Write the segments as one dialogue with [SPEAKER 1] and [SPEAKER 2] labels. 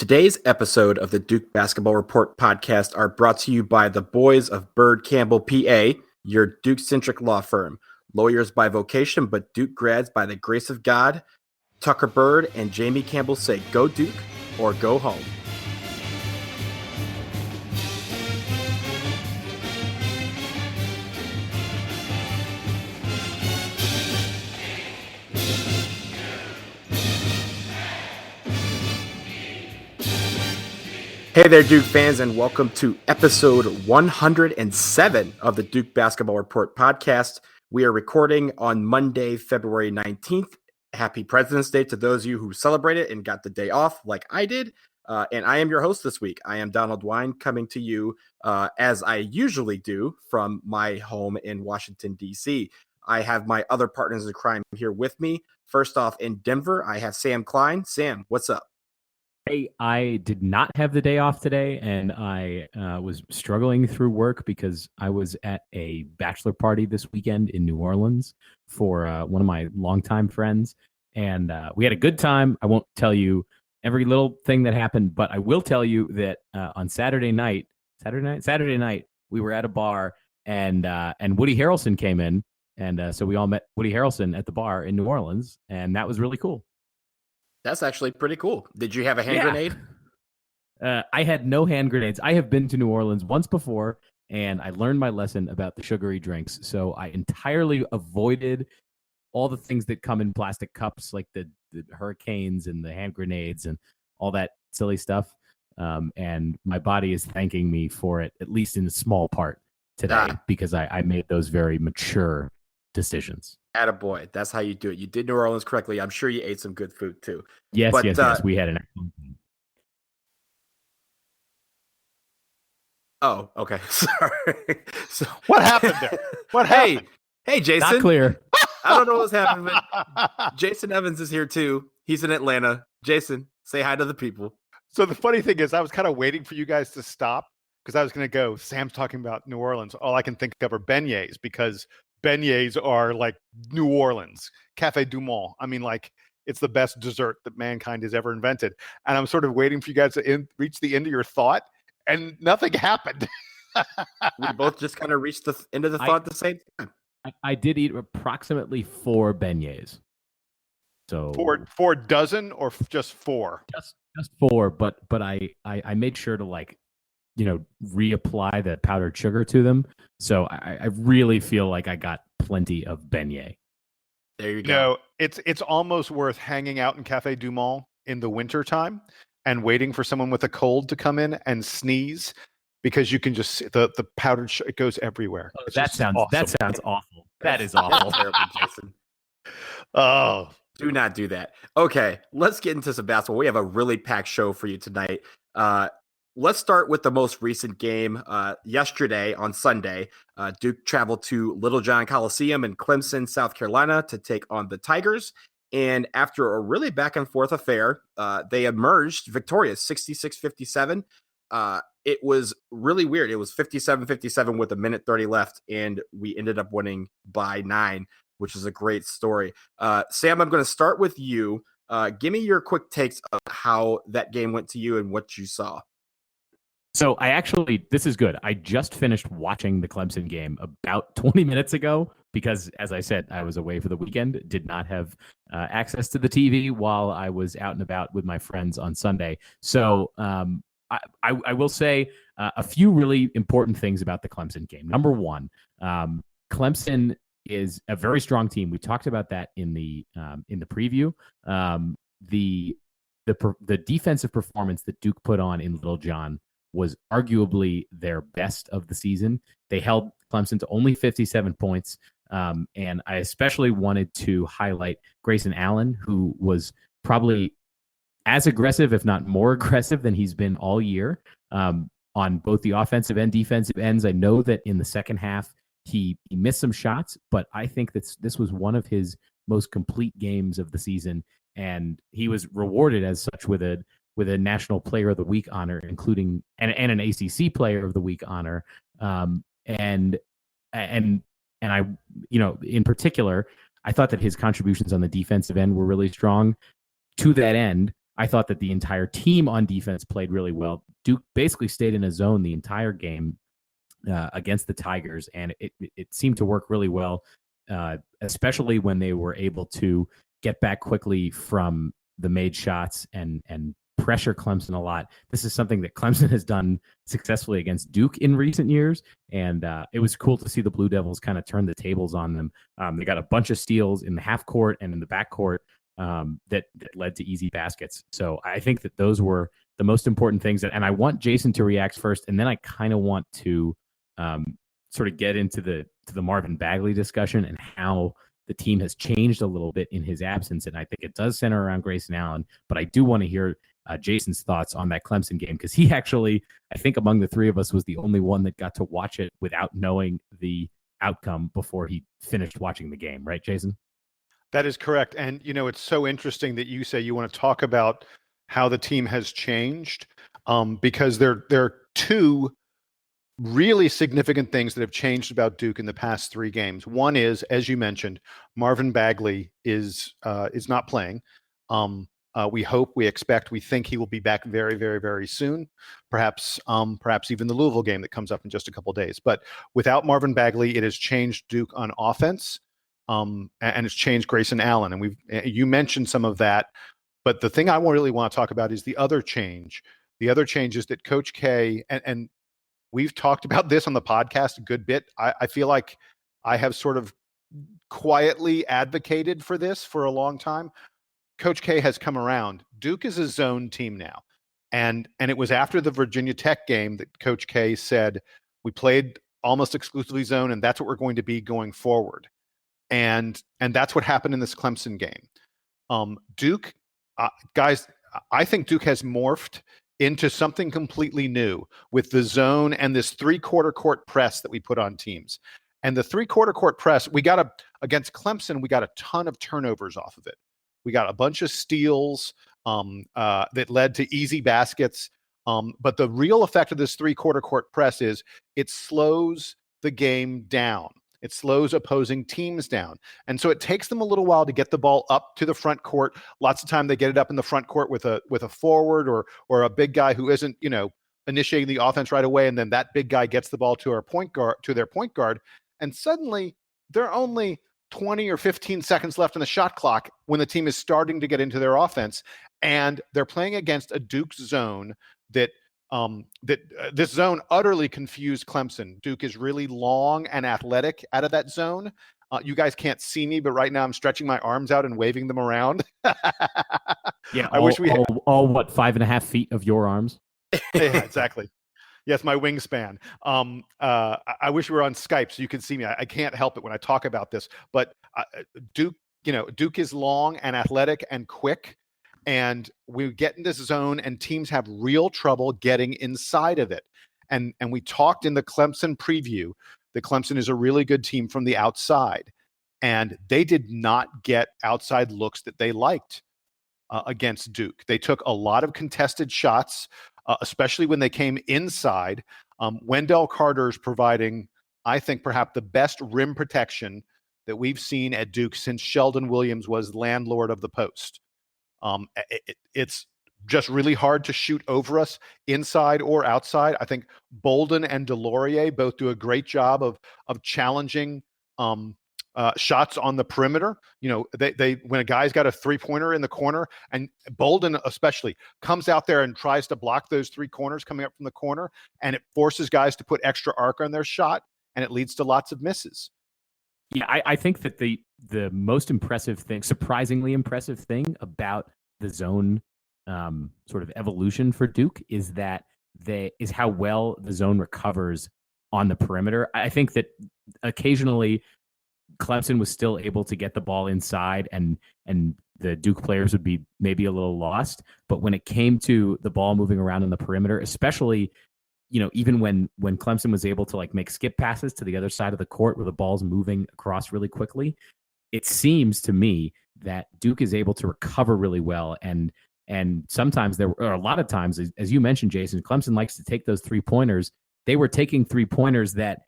[SPEAKER 1] Today's episode of the Duke Basketball Report podcast are brought to you by the boys of Bird Campbell, PA, your Duke-centric law firm. Lawyers by vocation, but Duke grads by the grace of God. Tucker Bird and Jamie Campbell say, go Duke or go home. Hey there, Duke fans, and welcome to episode 107 of the Duke Basketball Report podcast. We are recording on Monday, February 19th. Happy President's Day to those of you who celebrate it and got the day off like I did. And I am your host this week. I am Donald Wine, coming to you as I usually do from my home in Washington, D.C. I have my other partners in crime here with me. First off, in Denver, I have Sam Klein. Sam, what's up?
[SPEAKER 2] Hey, I did not have the day off today, and I was struggling through work because I was at a bachelor party this weekend in New Orleans for one of my longtime friends, and we had a good time. I won't tell you every little thing that happened, but I will tell you that on Saturday night, we were at a bar, and Woody Harrelson came in, and so we all met Woody Harrelson at the bar in New Orleans, and that was really cool.
[SPEAKER 1] That's actually pretty cool. Did you have a hand grenade?
[SPEAKER 2] I had no hand grenades. I have been to New Orleans once before, and I learned my lesson about the sugary drinks. So I entirely avoided all the things that come in plastic cups, like the hurricanes and the hand grenades and all that silly stuff. And my body is thanking me for it, at least in a small part today, because I made those very mature decisions.
[SPEAKER 1] Attaboy. That's how you do it. You did New Orleans correctly. I'm sure you ate some good food too.
[SPEAKER 2] Yes. We had an excellent time.
[SPEAKER 1] Oh, okay. Sorry. So
[SPEAKER 3] what happened there? What happened?
[SPEAKER 1] Hey, Jason.
[SPEAKER 2] Not clear.
[SPEAKER 1] I don't know what's happening, but Jason Evans is here too. He's in Atlanta. Jason, say hi to the people.
[SPEAKER 3] So the funny thing is, I was kind of waiting for you guys to stop because I was going to go, Sam's talking about New Orleans. All I can think of are beignets because beignets are like New Orleans, Café Du Monde. I mean, like, it's the best dessert that mankind has ever invented. And I'm sort of waiting for you guys to reach the end of your thought, and nothing happened.
[SPEAKER 1] We both just kind of reached the end of the thought at the same time.
[SPEAKER 2] I did eat approximately 4 beignets. So
[SPEAKER 3] four dozen or just 4?
[SPEAKER 2] Just 4, but I made sure to, like, reapply the powdered sugar to them. So I really feel like I got plenty of beignet.
[SPEAKER 1] There you go.
[SPEAKER 3] It's almost worth hanging out in Café Du Monde in the winter time and waiting for someone with a cold to come in and sneeze, because you can just see the powdered sugar, it goes everywhere.
[SPEAKER 2] Oh, that sounds awful. That is awful.
[SPEAKER 1] Terrible, Jason.
[SPEAKER 3] Oh.
[SPEAKER 1] Do not do that. Okay, let's get into some basketball. We have a really packed show for you tonight. Let's start with the most recent game. Yesterday on Sunday, Duke traveled to Little John Coliseum in Clemson, South Carolina to take on the Tigers. And after a really back and forth affair, they emerged victorious 66-57. It was really weird. It was 57-57 with 1:30 left, and we ended up winning by 9, which is a great story. Sam, I'm going to start with you. Give me your quick takes of how that game went to you and what you saw.
[SPEAKER 2] So this is good. I just finished watching the Clemson game about 20 minutes ago because, as I said, I was away for the weekend, did not have access to the TV while I was out and about with my friends on Sunday. So I will say a few really important things about the Clemson game. Number one, Clemson is a very strong team. We talked about that in the preview. The defensive performance that Duke put on in Little John was arguably their best of the season. They held Clemson to only 57 points. And I especially wanted to highlight Grayson Allen, who was probably as aggressive, if not more aggressive, than he's been all year on both the offensive and defensive ends. I know that in the second half, he missed some shots, but I think that this was one of his most complete games of the season. And he was rewarded as such with a National Player of the Week honor, including and an ACC Player of the Week honor. And I, in particular, I thought that his contributions on the defensive end were really strong. To that end, I thought that the entire team on defense played really well. Duke basically stayed in a zone the entire game against the Tigers, and it seemed to work really well, especially when they were able to get back quickly from the made shots and pressure Clemson a lot. This is something that Clemson has done successfully against Duke in recent years, and it was cool to see the Blue Devils kind of turn the tables on them. They got a bunch of steals in the half court and in the back court that led to easy baskets. So I think that those were the most important things. And I want Jason to react first, and then I kind of want to sort of get into the Marvin Bagley discussion and how the team has changed a little bit in his absence. And I think it does center around Grayson Allen, but I do want to hear Jason's thoughts on that Clemson game, because he actually, I think among the three of us, was the only one that got to watch it without knowing the outcome before he finished watching the game. Right, Jason?
[SPEAKER 3] That is correct. And, it's so interesting that you say you want to talk about how the team has changed, because there are two really significant things that have changed about Duke in the past three games. One is, as you mentioned, Marvin Bagley is not playing. We hope, we expect, we think he will be back very, very, very soon. Perhaps even the Louisville game that comes up in just a couple of days. But without Marvin Bagley, it has changed Duke on offense, and it's changed Grayson Allen. And you mentioned some of that, but the thing I really want to talk about is the other change. The other change is that Coach K, and we've talked about this on the podcast a good bit. I feel like I have sort of quietly advocated for this for a long time. Coach K has come around. Duke is a zone team now. And it was after the Virginia Tech game that Coach K said, we played almost exclusively zone, and that's what we're going to be going forward. And that's what happened in this Clemson game. Duke, guys, I think Duke has morphed into something completely new with the zone and this three-quarter court press that we put on teams. And the three-quarter court press, against Clemson, we got a ton of turnovers off of it. We got a bunch of steals that led to easy baskets. But the real effect of this three-quarter court press is it slows the game down. It slows opposing teams down. And so it takes them a little while to get the ball up to the front court. Lots of time they get it up in the front court with a forward or a big guy who isn't, initiating the offense right away. And then that big guy gets the ball to their point guard. And suddenly they're only 20 or 15 seconds left on the shot clock when the team is starting to get into their offense. And they're playing against a Duke zone that this zone utterly confused Clemson. Duke is really long and athletic out of that zone. You guys can't see me, but right now I'm stretching my arms out and waving them around.
[SPEAKER 2] Yeah,
[SPEAKER 3] I wish we had
[SPEAKER 2] all 5.5 feet of your arms.
[SPEAKER 3] Yeah, exactly. Yes, my wingspan. I wish we were on Skype so you could see me. I can't help it when I talk about this, but Duke is long and athletic and quick. And we get in this zone and teams have real trouble getting inside of it. And we talked in the Clemson preview that Clemson is a really good team from the outside. And they did not get outside looks that they liked against Duke. They took a lot of contested shots, especially when they came inside. Wendell Carter is providing, I think, perhaps the best rim protection that we've seen at Duke since Sheldon Williams was landlord of the post. It's just really hard to shoot over us inside or outside. I think Bolden and Delorier both do a great job of challenging shots on the perimeter. They when a guy's got a three-pointer in the corner, and Bolden especially comes out there and tries to block those three corners coming up from the corner, and it forces guys to put extra arc on their shot, and it leads to lots of misses.
[SPEAKER 2] Yeah, I think that the most impressive thing, surprisingly impressive thing about the zone sort of evolution for Duke is how well the zone recovers on the perimeter. I think that occasionally Clemson was still able to get the ball inside and the Duke players would be maybe a little lost. But when it came to the ball moving around on the perimeter, especially even when Clemson was able to make skip passes to the other side of the court where the ball's moving across really quickly, it seems to me that Duke is able to recover really well. And sometimes a lot of times, as you mentioned, Jason, Clemson likes to take those 3-pointers. They were taking 3-pointers that,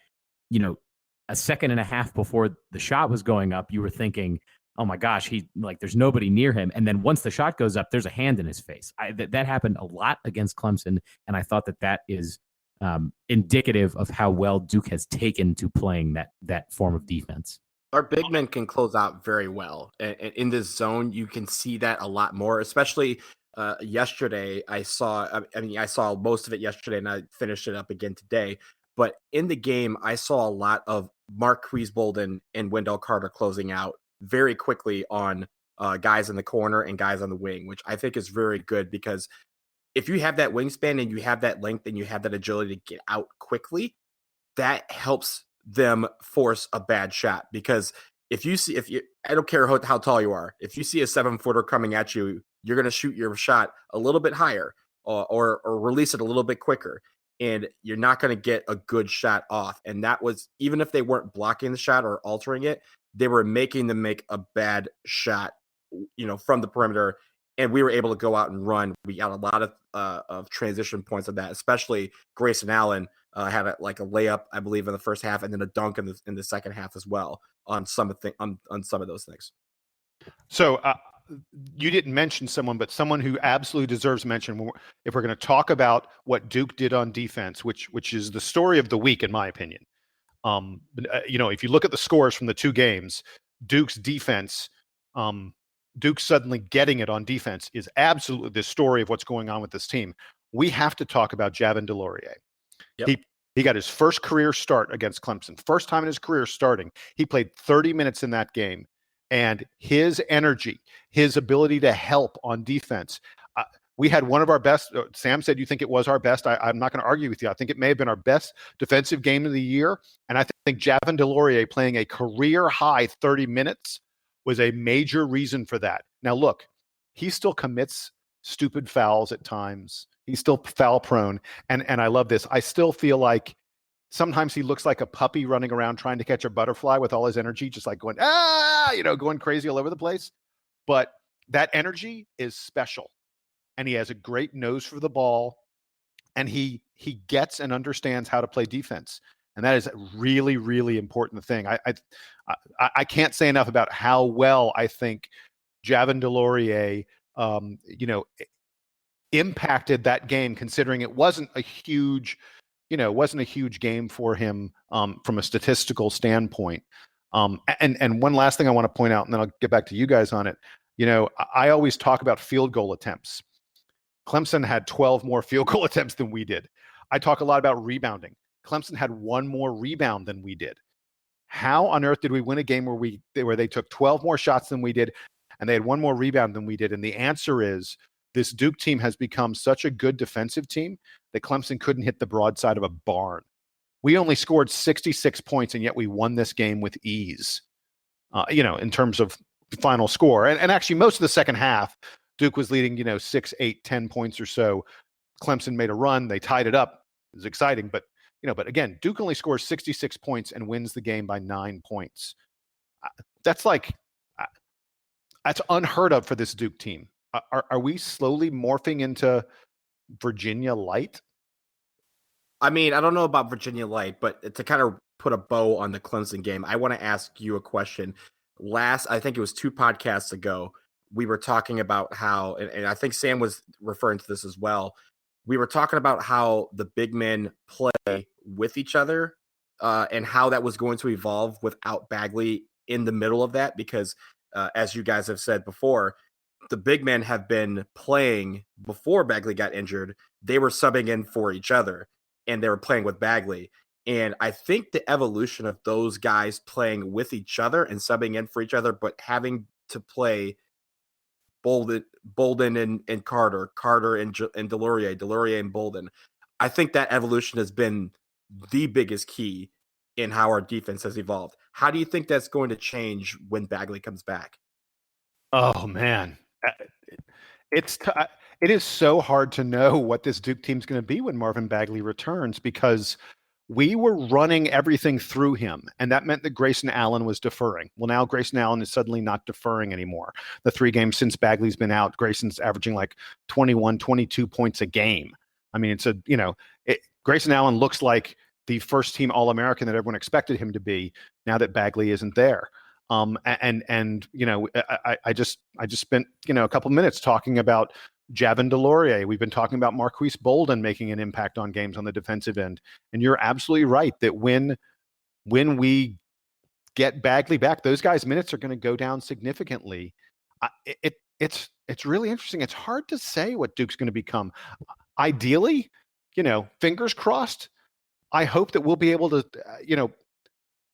[SPEAKER 2] a second and a half before the shot was going up, you were thinking, oh my gosh, there's nobody near him. And then once the shot goes up, there's a hand in his face. That happened a lot against Clemson, and I thought that is indicative of how well Duke has taken to playing that form of defense.
[SPEAKER 1] Our big men can close out very well. And in this zone, you can see that a lot more, especially yesterday. I saw most of it yesterday, and I finished it up again today. But in the game, I saw a lot of Marquise Bolden and Wendell Carter closing out very quickly on guys in the corner and guys on the wing, which I think is very good, because if you have that wingspan and you have that length and you have that agility to get out quickly, that helps them force a bad shot. Because I don't care how tall you are, if you see a 7-footer coming at you, you're going to shoot your shot a little bit higher or release it a little bit quicker, and you're not going to get a good shot off. And that was, even if they weren't blocking the shot or altering it, they were making them make a bad shot, from the perimeter. And we were able to go out and run. We got a lot of transition points of that, especially Grayson Allen had a layup, I believe, in the first half, and then a dunk in the second half as well on some of those things.
[SPEAKER 3] So you didn't mention someone, but someone who absolutely deserves mention if we're going to talk about what Duke did on defense, which is the story of the week, in my opinion. If you look at the scores from the two games, Duke's defense, Duke suddenly getting it on defense is absolutely the story of what's going on with this team. We have to talk about Javin DeLaurier. Yep. He got his first career start against Clemson. First time in his career starting. He played 30 minutes in that game. And his energy, his ability to help on defense. We had one of our best. Sam said you think it was our best. I'm not going to argue with you. I think it may have been our best defensive game of the year. And I think Javin DeLaurier playing a career high 30 minutes was a major reason for that. Now, look, he still commits stupid fouls at times. He's still foul prone. And I love this. I still feel like sometimes he looks like a puppy running around trying to catch a butterfly with all his energy, just like going, going crazy all over the place. But that energy is special. And he has a great nose for the ball. And he gets and understands how to play defense. And that is a really, really important thing. I can't say enough about how well I think Javin DeLaurier, impacted that game, considering it wasn't a huge game for him from a statistical standpoint. And one last thing I want to point out, and then I'll get back to you guys on it. I always talk about field goal attempts. Clemson had 12 more field goal attempts than we did. I talk a lot about rebounding. Clemson had one more rebound than we did. How on earth did we win a game where they took 12 more shots than we did, and they had one more rebound than we did? And the answer is this Duke team has become such a good defensive team that Clemson couldn't hit the broadside of a barn. We only scored 66 points, and yet we won this game with ease, in terms of final score. And actually, most of the second half, Duke was leading, 6, 8, 10 points or so. Clemson made a run. They tied it up. It was exciting. But again, Duke only scores 66 points and wins the game by 9 points. That's unheard of for this Duke team. Are we slowly morphing into Virginia Light?
[SPEAKER 1] I mean, I don't know about Virginia Light, but to kind of put a bow on the Clemson game, I want to ask you a question. I think it was 2 podcasts ago, we were talking about how, and I think Sam was referring to this as well, we were talking about how the big men play with each other and how that was going to evolve without Bagley in the middle of that, because as you guys have said before, the big men have been playing before Bagley got injured. They were subbing in for each other, and they were playing with Bagley. And I think the evolution of those guys playing with each other and subbing in for each other, but having to play Bolden and Carter and DeLaurier and Bolden, I think that evolution has been the biggest key in how our defense has evolved. How do you think that's going to change when Bagley comes back?
[SPEAKER 3] Oh, man. It is so hard to know what this Duke team's going to be when Marvin Bagley returns, because we were running everything through him, and that meant that Grayson Allen was deferring. Well, now Grayson Allen is suddenly not deferring anymore. The 3 games since Bagley's been out, Grayson's averaging like 21, 22 points a game. I mean, Grayson Allen looks like the first team All-American that everyone expected him to be now that Bagley isn't there. And I just spent a couple minutes talking about Javin DeLaurier. We've been talking about Marquise Bolden making an impact on games on the defensive end, and you're absolutely right that when we get Bagley back, those guys' minutes are going to go down significantly. It's really interesting. It's hard to say what Duke's going to become. Ideally, fingers crossed, I hope that we'll be able to,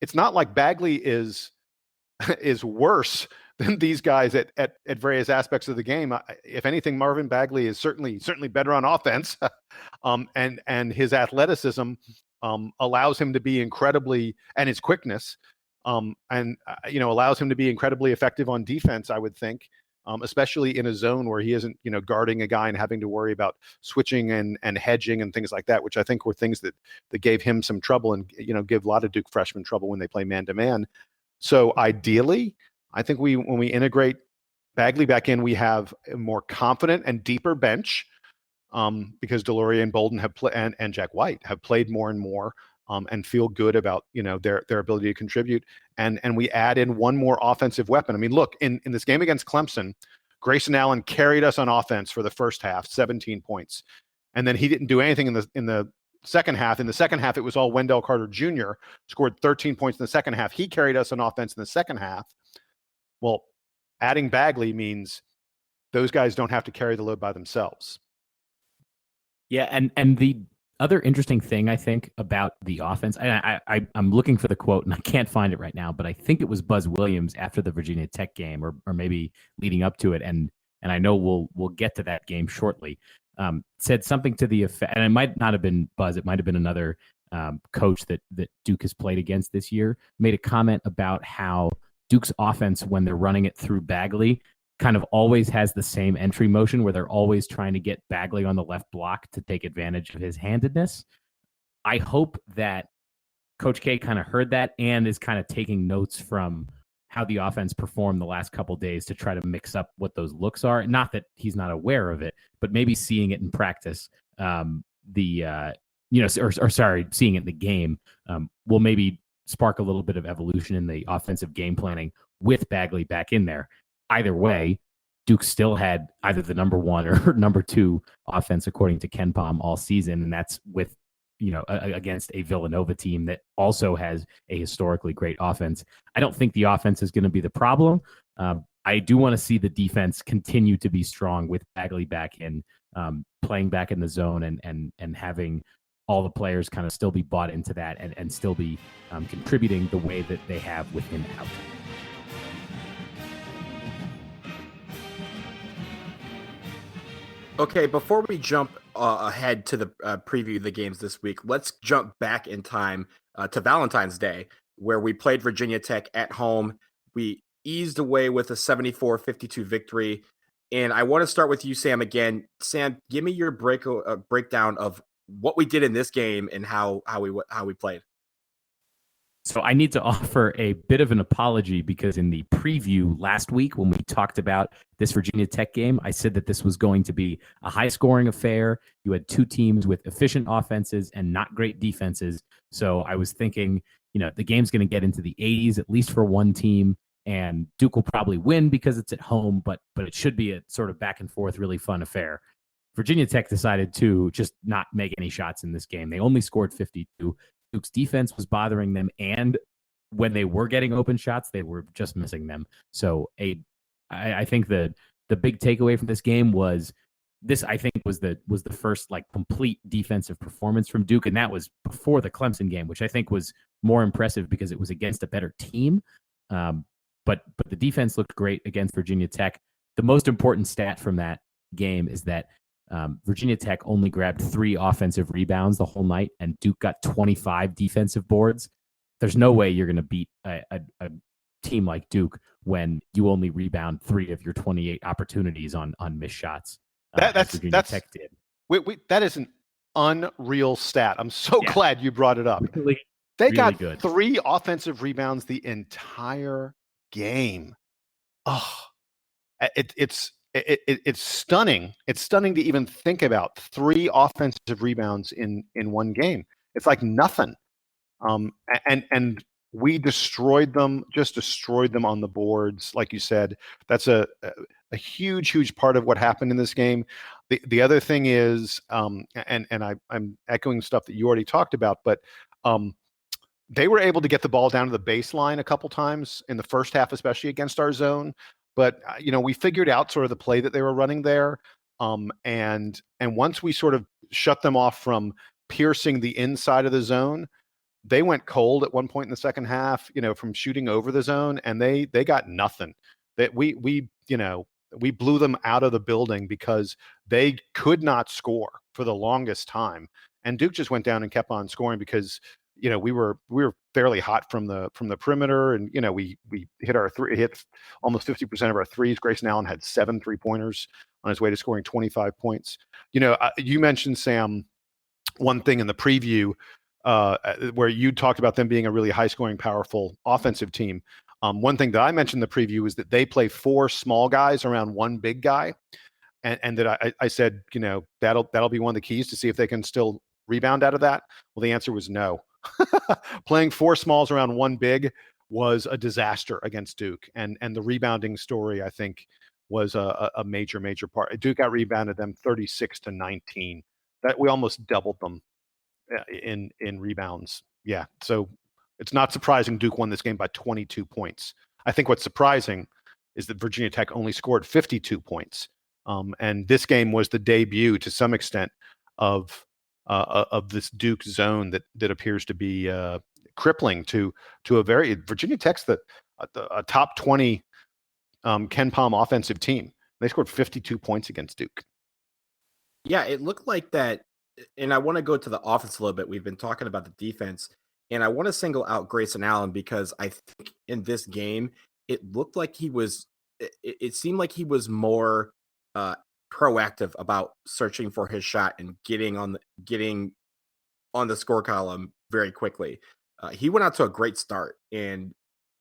[SPEAKER 3] it's not like Bagley is worse than these guys at various aspects of the game. If anything, Marvin Bagley is certainly better on offense, and his athleticism allows him to be incredibly, and his quickness, allows him to be incredibly effective on defense, I would think. Especially in a zone where he isn't, guarding a guy and having to worry about switching and hedging and things like that, which I think were things that gave him some trouble and, give a lot of Duke freshmen trouble when they play man-to-man. So ideally, I think when we integrate Bagley back in, we have a more confident and deeper bench, because DeLaurier and Bolden have and Jack White have played more and more, and feel good about their ability to contribute, and we add in one more offensive weapon. I mean, look, in this game against Clemson, Grayson Allen carried us on offense for the first half, 17 points, and then he didn't do anything in the second half. In the second half, it was all Wendell Carter Jr. scored 13 points in the second half. He carried us on offense in the second half. Well, adding Bagley means those guys don't have to carry the load by themselves.
[SPEAKER 2] Yeah, and the other interesting thing I think about the offense, I'm looking for the quote and I can't find it right now, but I think it was Buzz Williams after the Virginia Tech game, or maybe leading up to it, and I know we'll get to that game shortly. Said something to the effect, and it might not have been Buzz, it might have been another coach that Duke has played against this year, made a comment about how Duke's offense, when they're running it through Bagley, kind of always has the same entry motion where they're always trying to get Bagley on the left block to take advantage of his handedness. I hope that Coach K kind of heard that and is kind of taking notes from how the offense performed the last couple of days to try to mix up what those looks are. Not that he's not aware of it, but maybe seeing it in practice, seeing it in the game will maybe spark a little bit of evolution in the offensive game planning with Bagley back in there. Either way, Duke still had either the number one or number two offense, according to Ken Pom, all season, and that's with against a Villanova team that also has a historically great offense. I don't think the offense is going to be the problem. I do want to see the defense continue to be strong with Bagley back in, playing back in the zone, and having all the players kind of still be bought into that and still be contributing the way that they have with him out.
[SPEAKER 1] Okay, before we jump ahead to the preview of the games this week, let's jump back in time to Valentine's Day, where we played Virginia Tech at home. We eased away with a 74-52 victory. And I want to start with you, Sam, again. Sam, give me your breakdown of what we did in this game and how we played.
[SPEAKER 2] So I need to offer a bit of an apology because in the preview last week when we talked about this Virginia Tech game, I said that this was going to be a high-scoring affair. You had two teams with efficient offenses and not great defenses. So I was thinking, the game's going to get into the 80s, at least for one team, and Duke will probably win because it's at home, but it should be a sort of back-and-forth, really fun affair. Virginia Tech decided to just not make any shots in this game. They only scored 52. Duke's defense was bothering them, and when they were getting open shots, they were just missing them. So I think the big takeaway from this game was this, I think, was the first complete defensive performance from Duke, and that was before the Clemson game, which I think was more impressive because it was against a better team. But the defense looked great against Virginia Tech. The most important stat from that game is that Virginia Tech only grabbed 3 offensive rebounds the whole night, and Duke got 25 defensive boards. There's no way you're going to beat a team like Duke when you only rebound 3 of your 28 opportunities on missed shots. That's Virginia Tech did.
[SPEAKER 3] That is an unreal stat. I'm so glad you brought it up. They got good. 3 offensive rebounds the entire game. Oh, it's stunning. It's stunning to even think about 3 offensive rebounds in one game. It's like nothing. And we destroyed them on the boards. Like you said, that's a huge part of what happened in this game. The other thing is, I'm echoing stuff that you already talked about, but they were able to get the ball down to the baseline a couple times in the first half, especially against our zone. But we figured out sort of the play that they were running there, and once we sort of shut them off from piercing the inside of the zone, they went cold at one point in the second half, from shooting over the zone, and they got nothing. That we blew them out of the building because they could not score for the longest time. And Duke just went down and kept on scoring because we were fairly hot from the perimeter, and we hit almost 50% of our threes. Grayson Allen had 7 3-pointers on his way to scoring 25 points. You mentioned, Sam, one thing in the preview where you talked about them being a really high-scoring, powerful offensive team. One thing that I mentioned in the preview is that they play 4 small guys around 1 big guy, and that I said, that'll be one of the keys to see if they can still rebound out of that. Well, the answer was no. Playing 4 smalls around 1 big was a disaster against Duke, and the rebounding story, I think, was a major part. Duke out rebounded them 36-19. That we almost doubled them in rebounds. Yeah, so it's not surprising Duke won this game by 22 points. I think what's surprising is that Virginia Tech only scored 52 points, and this game was the debut, to some extent, of this Duke zone that appears to be crippling to a very Virginia Tech's a top 20 Ken Palm offensive team. They scored 52 points against Duke.
[SPEAKER 1] Yeah, it looked like that. And I want to go to the offense a little bit. We've been talking about the defense, and I want to single out Grayson Allen because I think in this game, it looked like it seemed like he was more proactive about searching for his shot and getting on the score column very quickly. He went out to a great start, and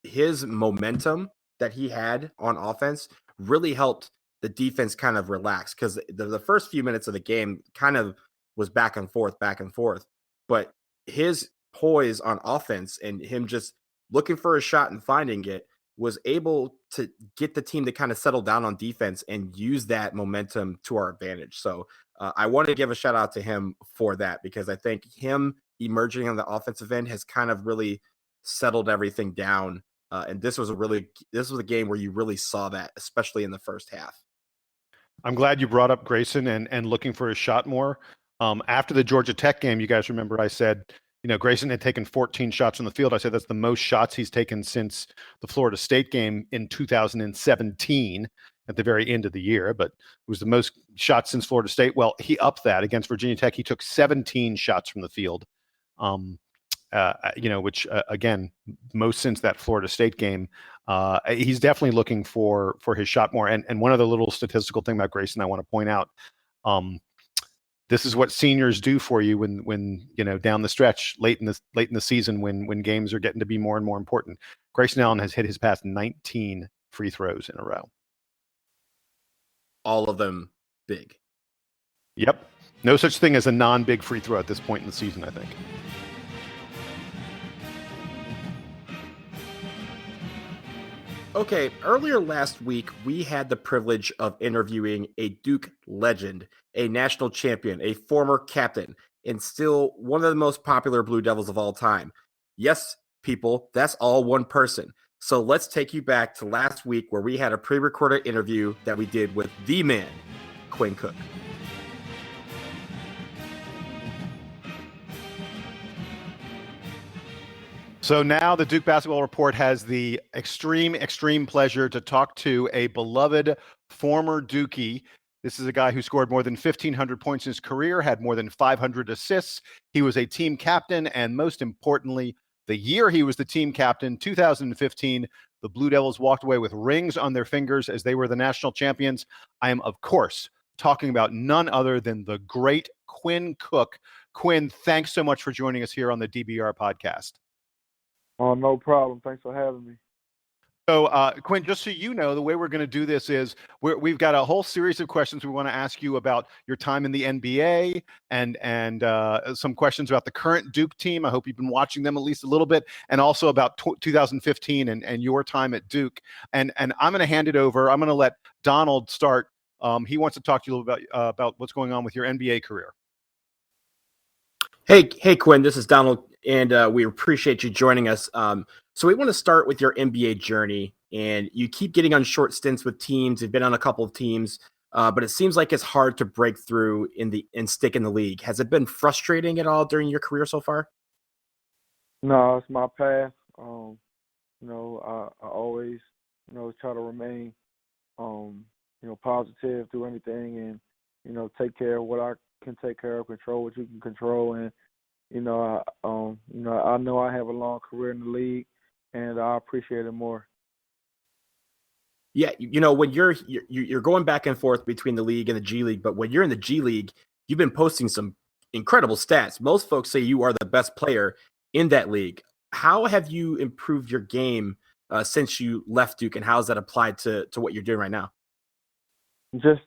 [SPEAKER 1] his momentum that he had on offense really helped the defense kind of relax, because the first few minutes of the game kind of was back and forth. But his poise on offense and him just looking for a shot and finding it was able to get the team to kind of settle down on defense and use that momentum to our advantage. So I want to give a shout out to him for that, because I think him emerging on the offensive end has kind of really settled everything down. And this was a game where you really saw that, especially in the first half.
[SPEAKER 3] I'm glad you brought up Grayson and looking for his shot more. After the Georgia Tech game, you guys remember I said, Grayson had taken 14 shots on the field. I said that's the most shots he's taken since the Florida State game in 2017 at the very end of the year, but it was the most shots since Florida State. Well, he upped that against Virginia Tech. He took 17 shots from the field, which again, most since that Florida State game. He's definitely looking for his shot more. And one other little statistical thing about Grayson I want to point out. This is what seniors do for you when down the stretch, late in the season, when games are getting to be more and more important. Grayson Allen has hit his past 19 free throws in a row.
[SPEAKER 1] All of them big.
[SPEAKER 3] Yep. No such thing as a non-big free throw at this point in the season, I think.
[SPEAKER 1] Okay, earlier last week, we had the privilege of interviewing a Duke legend, a national champion, a former captain, and still one of the most popular Blue Devils of all time. Yes, people, that's all one person. So let's take you back to last week, where we had a pre-recorded interview that we did with the man, Quinn Cook.
[SPEAKER 3] So now the Duke Basketball Report has the extreme pleasure to talk to a beloved former Dookie. This is a guy who scored more than 1,500 points in his career, had more than 500 assists. He was a team captain, and most importantly, the year he was the team captain, 2015, the Blue Devils walked away with rings on their fingers as they were the national champions. I am, of course, talking about none other than the great Quinn Cook. Quinn, thanks so much for joining us here on the DBR Podcast.
[SPEAKER 4] Oh, no problem. Thanks for having me.
[SPEAKER 3] So, Quinn, just so you know, the way we're going to do this is we've got a whole series of questions we want to ask you about your time in the NBA and some questions about the current Duke team. I hope you've been watching them at least a little bit, and also about 2015 and your time at Duke. And I'm going to hand it over. I'm going to let Donald start. He wants to talk to you a little about what's going on with your NBA career.
[SPEAKER 1] Hey, Quinn, this is Donald, and we appreciate you joining us. So we want to start with your NBA journey, and you keep getting on short stints with teams. You've been on a couple of teams, but it seems like it's hard to break through and stick in the league. Has it been frustrating at all during your career so far?
[SPEAKER 4] No, it's my path. I always, try to remain, positive through anything, and take care of what I can take care of, control what you can control, and I know I have a long career in the league, and I appreciate it more.
[SPEAKER 1] Yeah, when you're going back and forth between the league and the G League, but when you're in the G League, you've been posting some incredible stats. Most folks say you are the best player in that league. How have you improved your game since you left Duke, and how has that applied to what you're doing right now?
[SPEAKER 4] Just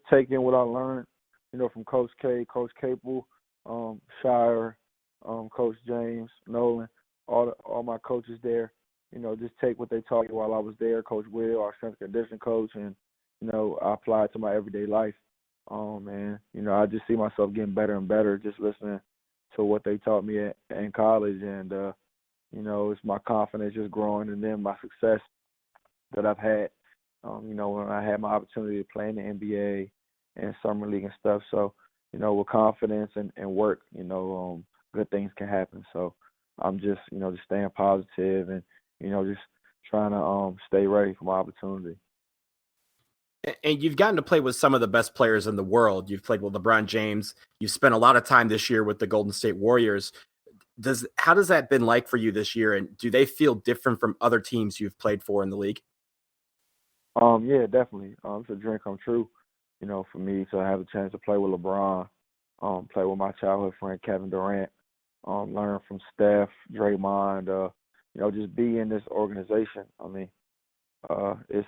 [SPEAKER 4] taking what I learned, from Coach K, Coach Capel, Shire, Coach James, Nolan, all my coaches there. Just take what they taught me while I was there. Coach Will, our strength and conditioning coach, and I apply it to my everyday life. I just see myself getting better and better just listening to what they taught me in college, and it's my confidence just growing, and then my success that I've had. When I had my opportunity to play in the NBA and summer league and stuff. So, with confidence and work, good things can happen. So I'm just staying positive and, just trying to stay ready for my opportunity.
[SPEAKER 1] And you've gotten to play with some of the best players in the world. You've played with LeBron James. You've spent a lot of time this year with the Golden State Warriors. How does that been like for you this year? And do they feel different from other teams you've played for in the league?
[SPEAKER 4] Yeah, definitely. It's a dream come true, for me to have a chance to play with LeBron, play with my childhood friend Kevin Durant, learn from Steph, Draymond, just be in this organization. I mean, it's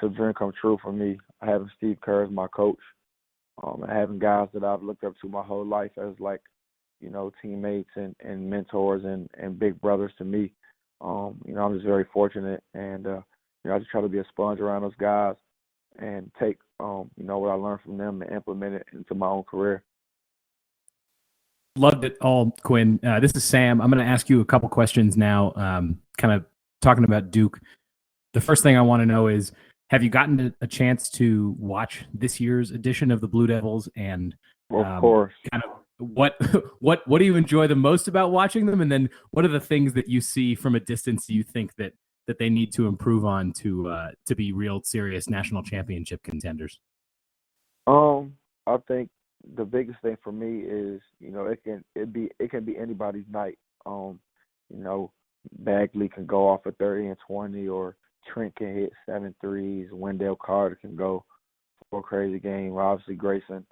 [SPEAKER 4] a dream come true for me. Having Steve Kerr as my coach, and having guys that I've looked up to my whole life as teammates and mentors and big brothers to me. I'm just very fortunate, and I just try to be a sponge around those guys and take what I learned from them and implement it into my own career.
[SPEAKER 2] Loved it all, Quinn. This is Sam. I'm going to ask you a couple questions now, kind of talking about Duke. The first thing I want to know is, have you gotten a chance to watch this year's edition of the Blue Devils? And
[SPEAKER 4] of course,
[SPEAKER 2] kind of what do you enjoy the most about watching them? And then what are the things that you see from a distance you think that they need to improve on to be real serious national championship contenders?
[SPEAKER 4] I think the biggest thing for me is, it can be anybody's night. Bagley can go off at 30 and 20, or Trent can hit 7 threes. Wendell Carter can go for a crazy game. Obviously Grayson,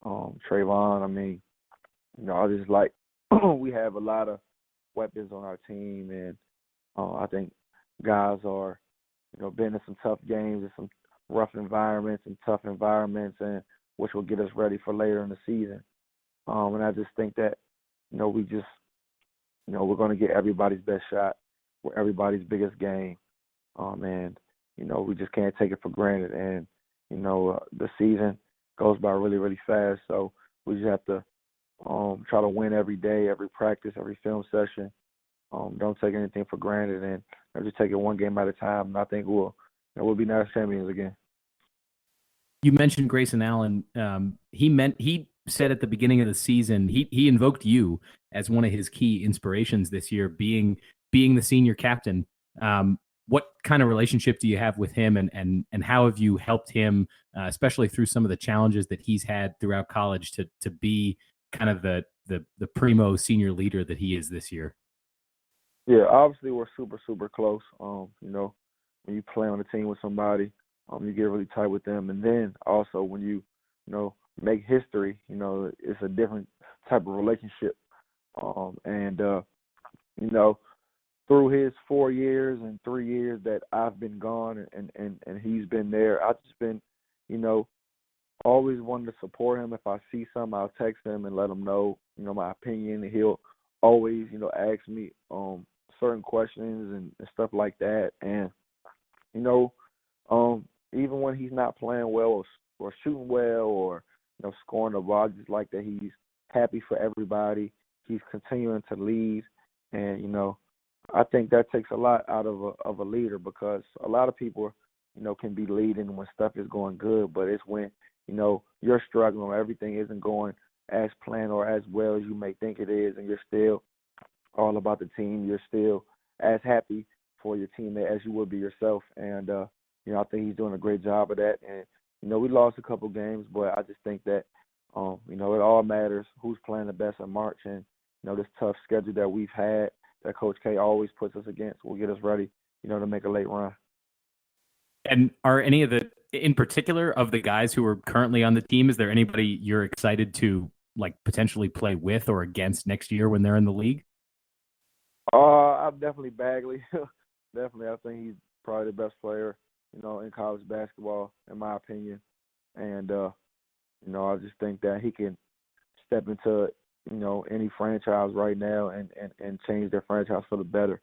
[SPEAKER 4] Trayvon. I mean, I just like we have a lot of weapons on our team, and I think guys are, been in some tough games and some rough environments and tough environments, and which will get us ready for later in the season. And I just think that, we just, we're going to get everybody's best shot for everybody's biggest game. And, we just can't take it for granted. And, the season goes by really, really fast. So we just have to try to win every day, every practice, every film session. Don't take anything for granted, and just take it one game at a time. And I think we'll be national champions again.
[SPEAKER 2] You mentioned Grayson Allen. He said at the beginning of the season, he invoked you as one of his key inspirations this year, being the senior captain. What kind of relationship do you have with him, and how have you helped him, especially through some of the challenges that he's had throughout college, to be kind of the primo senior leader that he is this year?
[SPEAKER 4] Yeah, obviously we're super, super close. When you play on a team with somebody, you get really tight with them. And then also when you make history, it's a different type of relationship. through his 4 years and 3 years that I've been gone and he's been there, I've just been, always wanted to support him. If I see something, I'll text him and let him know, my opinion. And he'll always, ask me certain questions and stuff like that. And, even when he's not playing well or shooting well or, scoring the ball, I just like that he's happy for everybody. He's continuing to lead. And, I think that takes a lot out of a leader, because a lot of people, can be leading when stuff is going good, but it's when, you're struggling or everything isn't going as planned or as well as you may think it is, and you're still all about the team. You're still as happy for your teammate as you would be yourself. And, I think he's doing a great job of that. And, we lost a couple games, but I just think that, it all matters who's playing the best in March. And, this tough schedule that we've had that Coach K always puts us against will get us ready, to make a late run.
[SPEAKER 2] And are any of in particular of the guys who are currently on the team, is there anybody you're excited to potentially play with or against next year when they're in the league?
[SPEAKER 4] I'm definitely Bagley. Definitely, I think he's probably the best player, in college basketball, in my opinion. And, I just think that he can step into, any franchise right now and change their franchise for the better.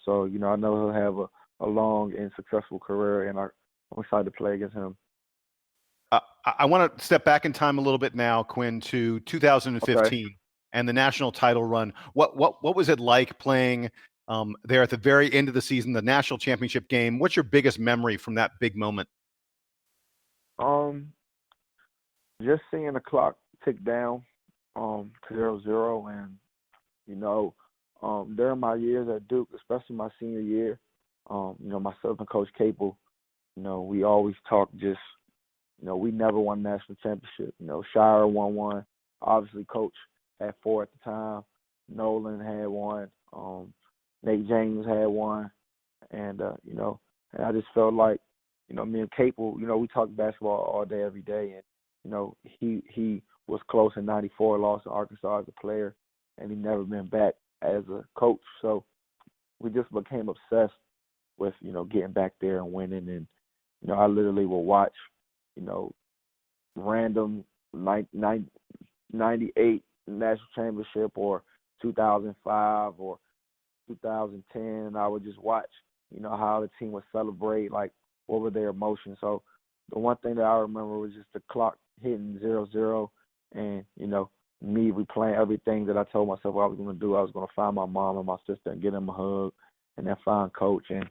[SPEAKER 4] So, I know he'll have a long and successful career, and I'm excited to play against him.
[SPEAKER 3] I want to step back in time a little bit now, Quinn, to 2015 and the national title run. What was it like playing there at the very end of the season, the national championship game? What's your biggest memory from that big moment?
[SPEAKER 4] Just seeing the clock tick down to 0-0, and during my years at Duke, especially my senior year, myself and Coach Capel, we always talk just, we never won national championship. Shire won one. Obviously, Coach had 4 at the time. Nolan had one. Nate James had one. And, and I just felt like, me and Capel, we talk basketball all day, every day. And, he was close in 94, lost in Arkansas as a player, and he never been back as a coach. So we just became obsessed with, getting back there and winning. And, I literally will watch, random 98 national championship or 2005 or 2010. And I would just watch, how the team would celebrate, what were their emotions. So the one thing that I remember was just the clock hitting 0-0 and, me replaying everything that I told myself I was going to do. I was going to find my mom and my sister and get them a hug and then find Coach. And,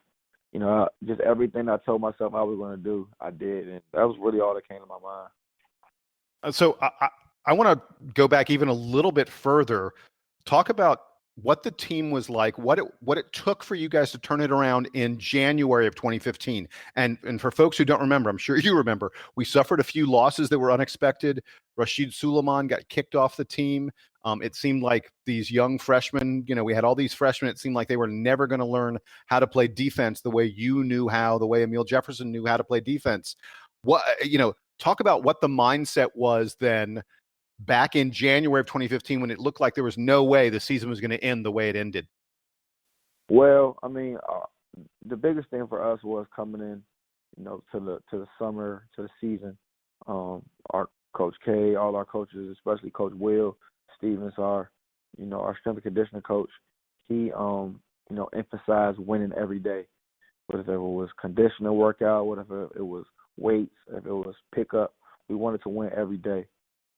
[SPEAKER 4] just everything I told myself I was going to do, I did. And that was really all that came to my mind.
[SPEAKER 3] So I want to go back even a little bit further. Talk about what the team was like, what it took for you guys to turn it around in January of 2015. And for folks who don't remember, I'm sure you remember, we suffered a few losses that were unexpected. Rashid Suleiman got kicked off the team. It seemed like these young freshmen, we had all these freshmen. It seemed like they were never going to learn how to play defense the way you knew how, the way Emil Jefferson knew how to play defense. Talk about what the mindset was then back in January of 2015 when it looked like there was no way the season was going to end the way it ended.
[SPEAKER 4] Well, I mean, the biggest thing for us was coming in, to the summer, to the season. Our Coach K, all our coaches, especially Coach Will Stevens, our strength and conditioning coach, he, emphasized winning every day. Whether it was conditioning workout, whatever it was weights, if it was pickup, we wanted to win every day.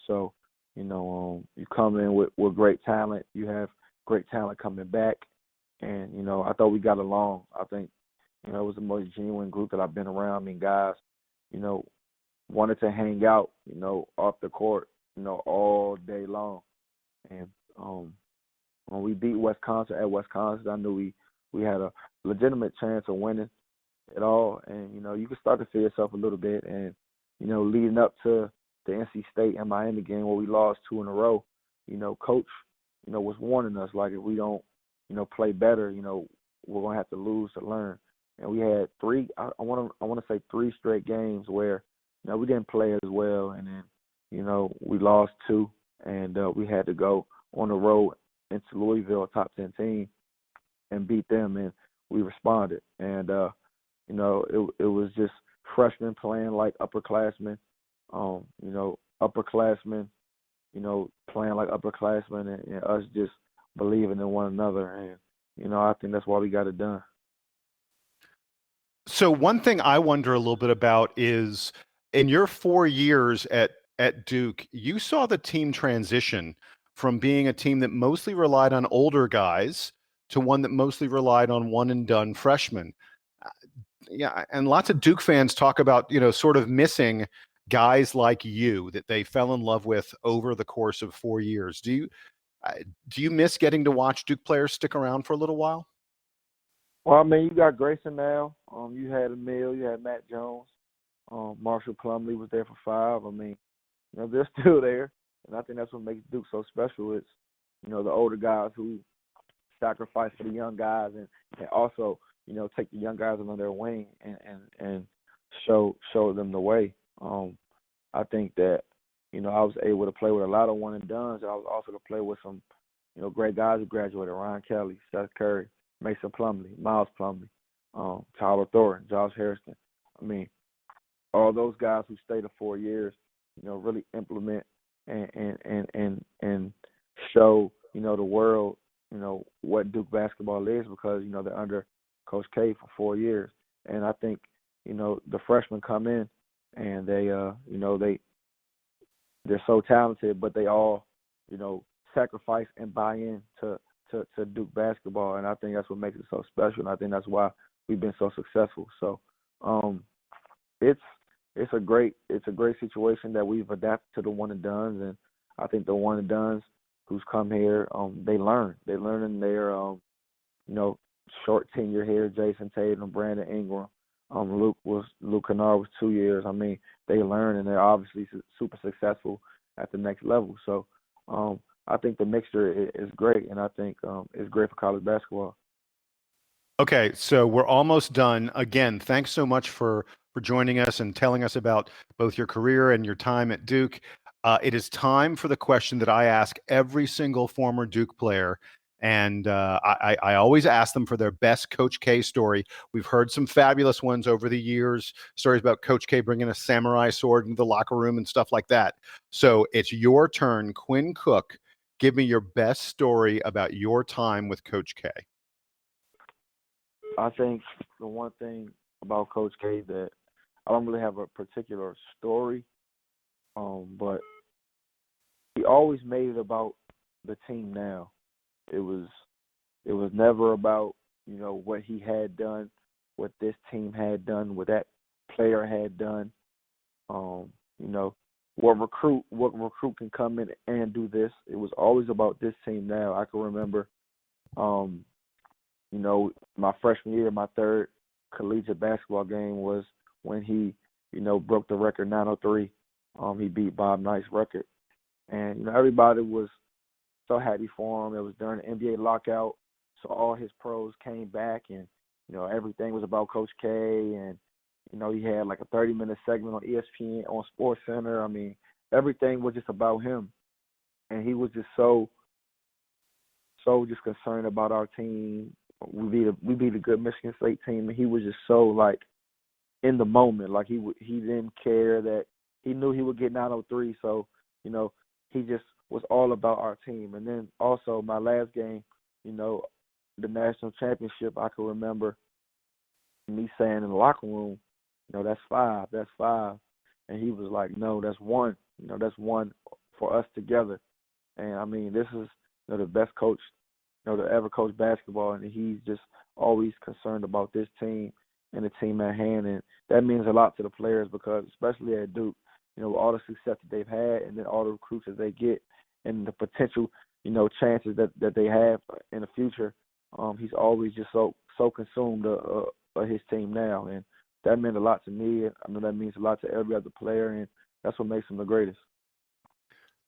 [SPEAKER 4] So, you come in with great talent. You have great talent coming back. And, I thought we got along. I think, it was the most genuine group that I've been around. I mean, guys, wanted to hang out, off the court, all day long. And when we beat Wisconsin at Wisconsin, I knew we had a legitimate chance of winning it all. And, you can start to feel yourself a little bit. And, leading up to the NC State and Miami game where we lost 2 in a row, Coach, was warning us, if we don't, play better, we're going to have to lose to learn. And we had 3, I want to say 3 straight games where, we didn't play as well. And then, we lost 2 and we had to go on the road into Louisville, a top 10 team. and beat them, and we responded. And it was just freshmen playing like upperclassmen, upperclassmen, playing like upperclassmen, and us just believing in one another. And I think that's why we got it done.
[SPEAKER 3] So one thing I wonder a little bit about is in your 4 years at Duke, you saw the team transition from being a team that mostly relied on older guys to one that mostly relied on one and done freshmen. Yeah, and lots of Duke fans talk about, sort of missing guys like you that they fell in love with over the course of 4 years. Do you miss getting to watch Duke players stick around for a little while?
[SPEAKER 4] Well, I mean, you got Grayson now. You had Emil, you had Matt Jones. Marshall Plumlee was there for 5. I mean, they're still there, and I think that's what makes Duke so special. It's the older guys who sacrifice for the young guys, and also take the young guys under their wing and show them the way. I think that I was able to play with a lot of one and dones. I was also to play with some great guys who graduated: Ryan Kelly, Seth Curry, Mason Plumlee, Miles Plumlee, Tyler Thornton, Josh Harrison. I mean, all those guys who stayed the 4 years, really implement and show the world what Duke basketball is, because they're under Coach K for 4 years. And I think the freshmen come in and they're so talented, but they all sacrifice and buy in to Duke basketball, and I think that's what makes it so special, and I think that's why we've been so successful. So it's a great situation that we've adapted to the one and dones, and I think the one and dones who's come here, they learn in their short tenure here. Jason Tatum, Brandon Ingram, Luke Kennard was 2 years. I mean, they learn, and they're obviously super successful at the next level. So I think the mixture is great, and I think it's great for college basketball.
[SPEAKER 3] Okay, so we're almost done. Again, thanks so much for joining us and telling us about both your career and your time at Duke. It is time for the question that I ask every single former Duke player, and I always ask them for their best Coach K story. We've heard some fabulous ones over the years, stories about Coach K bringing a samurai sword into the locker room and stuff like that. So it's your turn, Quinn Cook. Give me your best story about your time with Coach K.
[SPEAKER 4] I think the one thing about Coach K that I don't really have a particular story, but he always made it about the team now. It was never about, what he had done, what this team had done, what that player had done, what recruit can come in and do this. It was always about this team now. I can remember, my freshman year, my third collegiate basketball game was when he, broke the record 903. He beat Bob Knight's record. And, everybody was so happy for him. It was during the NBA lockout, so all his pros came back, and, everything was about Coach K. And, he had like a 30-minute segment on ESPN, on SportsCenter. I mean, everything was just about him. And he was just so just concerned about our team. We beat a good Michigan State team, and he was just so, like, in the moment. Like, he didn't care that he knew he would get 903, so, he just was all about our team. And then also my last game, the national championship, I can remember me saying in the locker room, that's 5. And he was like, no, that's 1. That's 1 for us together. And, I mean, this is the best coach to ever coach basketball, and he's just always concerned about this team and the team at hand. And that means a lot to the players, because especially at Duke, all the success that they've had, and then all the recruits that they get, and the potential, chances that they have in the future, he's always just so consumed of his team now. And that meant a lot to me. I know that means a lot to every other player, and that's what makes him the greatest.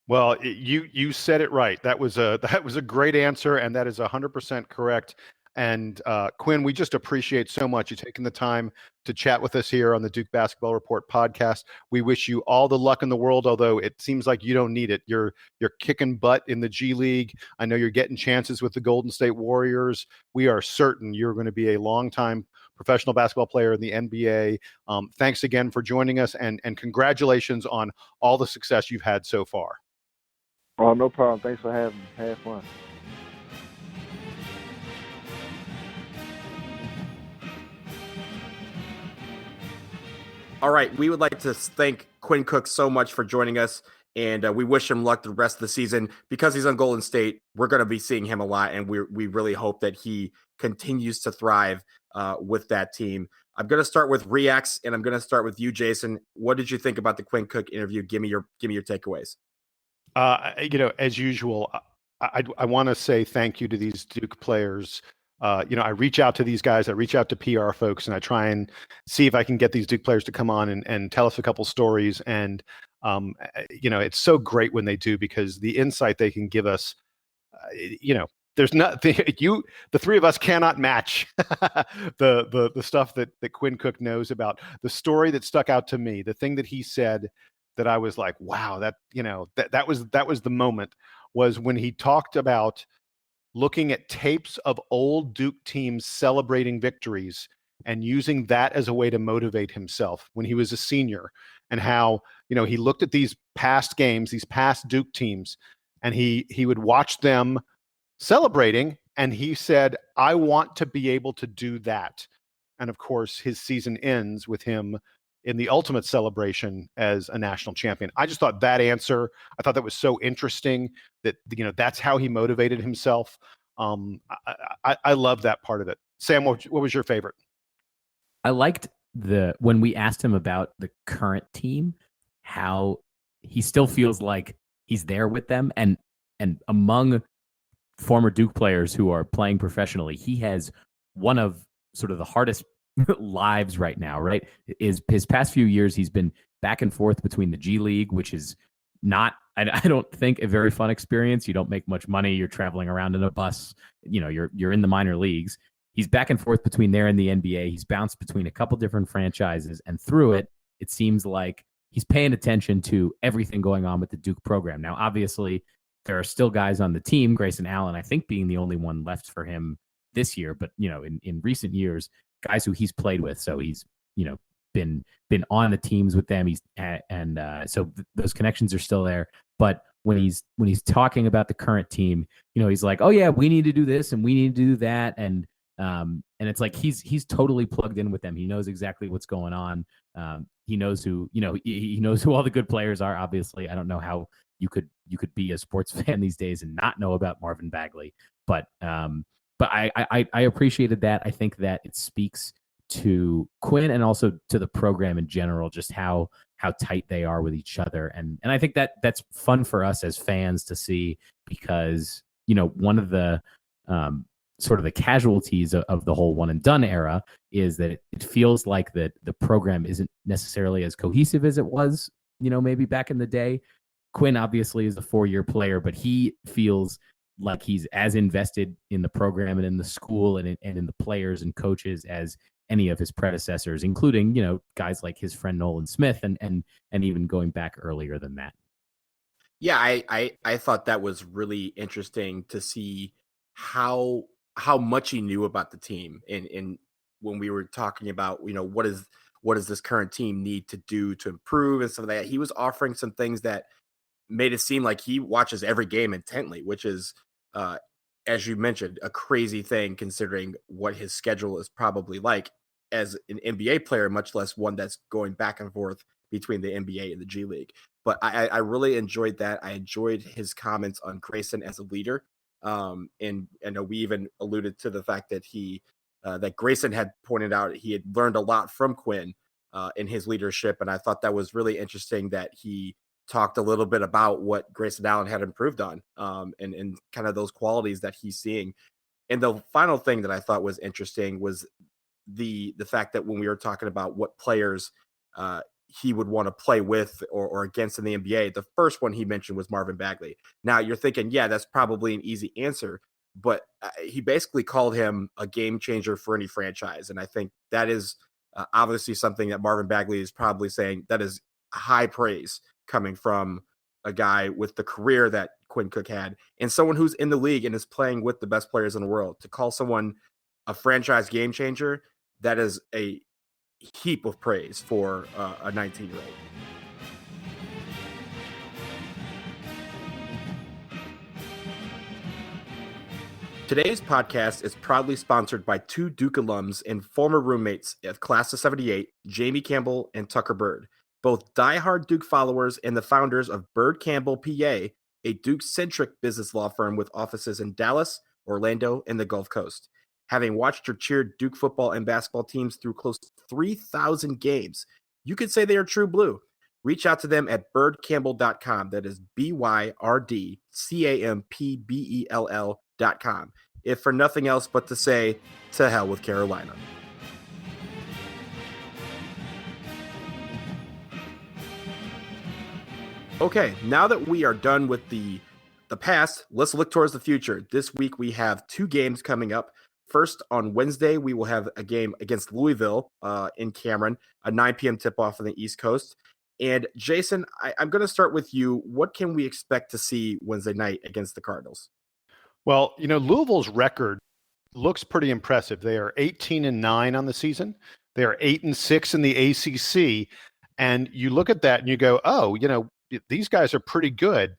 [SPEAKER 3] Well, you said it right. That was a great answer, and that is 100% correct. And Quinn, we just appreciate so much you taking the time to chat with us here on the Duke Basketball Report podcast. We wish you all the luck in the world, although it seems like you don't need it. You're kicking butt in the G League. I know you're getting chances with the Golden State Warriors. We are certain you're going to be a long-time professional basketball player in the NBA. Thanks again for joining us, and congratulations on all the success you've had so far.
[SPEAKER 4] Oh, no problem. Thanks for having me. Have fun.
[SPEAKER 1] All right, we would like to thank Quinn Cook so much for joining us, and we wish him luck the rest of the season. Because he's on Golden State, we're going to be seeing him a lot, and we really hope that he continues to thrive with that team. I'm going to start with Reacts, and I'm going to start with you, Jason. What did you think about the Quinn Cook interview? Give me your takeaways.
[SPEAKER 3] As usual, I want to say thank you to these Duke players. I reach out to these guys, I reach out to PR folks, and I try and see if I can get these Duke players to come on and tell us a couple stories. And, it's so great when they do, because the insight they can give us, there's nothing the three of us cannot match the stuff that Quinn Cook knows about. The story that stuck out to me, the thing that he said that I was like, wow, that was the moment, was when he talked about looking at tapes of old Duke teams celebrating victories and using that as a way to motivate himself when he was a senior, and how, he looked at these past games, these past Duke teams, and he would watch them celebrating, and he said, I want to be able to do that. And of course, his season ends with him in the ultimate celebration as a national champion. I just thought that answer, I thought that was so interesting, that, that's how he motivated himself. I love that part of it. Sam, what was your favorite?
[SPEAKER 2] I liked when we asked him about the current team, how he still feels like he's there with them. And among former Duke players who are playing professionally, he has one of sort of the hardest lives right now, right? Is his past few years, he's been back and forth between the G League, which is not, I don't think, a very fun experience. You don't make much money. You're traveling around in a bus. You're in the minor leagues. He's back and forth between there and the NBA. He's bounced between a couple different franchises, and through it seems like he's paying attention to everything going on with the Duke program. Now, obviously, there are still guys on the team, Grayson Allen, I think, being the only one left for him this year. But, in recent years, guys who he's played with. So he's, been on the teams with them. So those connections are still there. But when he's talking about the current team, he's like, oh yeah, we need to do this and we need to do that. And it's like, he's totally plugged in with them. He knows exactly what's going on. He knows who, he knows who all the good players are. Obviously, I don't know how you could be a sports fan these days and not know about Marvin Bagley, but I appreciated that. I think that it speaks to Quinn and also to the program in general, just how tight they are with each other. And I think that's fun for us as fans to see, because, one of the sort of the casualties of the whole one and done era is that it feels like that the program isn't necessarily as cohesive as it was, maybe back in the day. Quinn obviously is a 4-year player, but he feels like he's as invested in the program and in the school and in the players and coaches as any of his predecessors, including, guys like his friend Nolan Smith and even going back earlier than that.
[SPEAKER 1] Yeah, I thought that was really interesting to see how much he knew about the team. And when we were talking about, what does this current team need to do to improve and stuff like that, he was offering some things that made it seem like he watches every game intently, which is, as you mentioned, a crazy thing considering what his schedule is probably like as an NBA player, much less one that's going back and forth between the NBA and the G League. But I really enjoyed that. I enjoyed his comments on Grayson as a leader. And I know we even alluded to the fact that that Grayson had pointed out he had learned a lot from Quinn in his leadership. And I thought that was really interesting that he talked a little bit about what Grayson Allen had improved on, and kind of those qualities that he's seeing. And the final thing that I thought was interesting was the fact that when we were talking about what players he would want to play with or against in the NBA, the first one he mentioned was Marvin Bagley. Now you're thinking, yeah, that's probably an easy answer, but he basically called him a game changer for any franchise. And I think that is obviously something that Marvin Bagley is probably saying that is high praise coming from a guy with the career that Quinn Cook had and someone who's in the league and is playing with the best players in the world. To call someone a franchise game changer, that is a heap of praise for a 19-year-old. Today's podcast is proudly sponsored by two Duke alums and former roommates of Class of 78, Jamie Campbell and Tucker Bird, both diehard Duke followers and the founders of Bird Campbell PA, a Duke-centric business law firm with offices in Dallas, Orlando, and the Gulf Coast. Having watched or cheered Duke football and basketball teams through close to 3,000 games, you could say they are true blue. Reach out to them at birdcampbell.com. That is BYRDCAMPBELL.com. If for nothing else but to say, to hell with Carolina. Okay, now that we are done with the past, let's look towards the future. This week we have two games coming up. First, on Wednesday, we will have a game against Louisville in Cameron, a 9 p.m. tip-off on the East Coast. And Jason, I'm going to start with you. What can we expect to see Wednesday night against the Cardinals?
[SPEAKER 3] Well, Louisville's record looks pretty impressive. They are 18-9 on the season. They are 8-6 in the ACC. And you look at that and you go, oh, these guys are pretty good.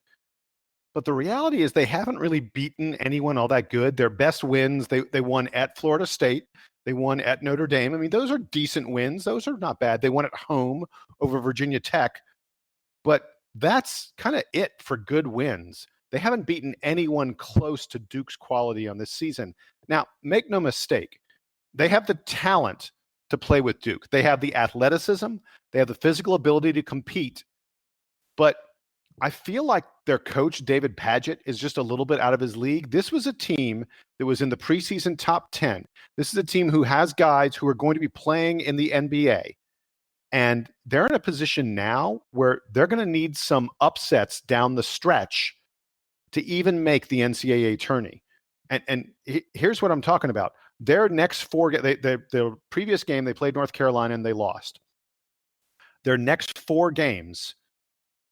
[SPEAKER 3] But the reality is they haven't really beaten anyone all that good. Their best wins, they won at Florida State. They won at Notre Dame. I mean, those are decent wins. Those are not bad. They won at home over Virginia Tech. But that's kind of it for good wins. They haven't beaten anyone close to Duke's quality on this season. Now, make no mistake, they have the talent to play with Duke. They have the athleticism. They have the physical ability to compete. But I feel like their coach, David Padgett, is just a little bit out of his league. This was a team that was in the preseason top 10. This is a team who has guys who are going to be playing in the NBA. And they're in a position now where they're going to need some upsets down the stretch to even make the NCAA tourney. And here's what I'm talking about. Their next four, their previous game, they played North Carolina and they lost. Their next four games,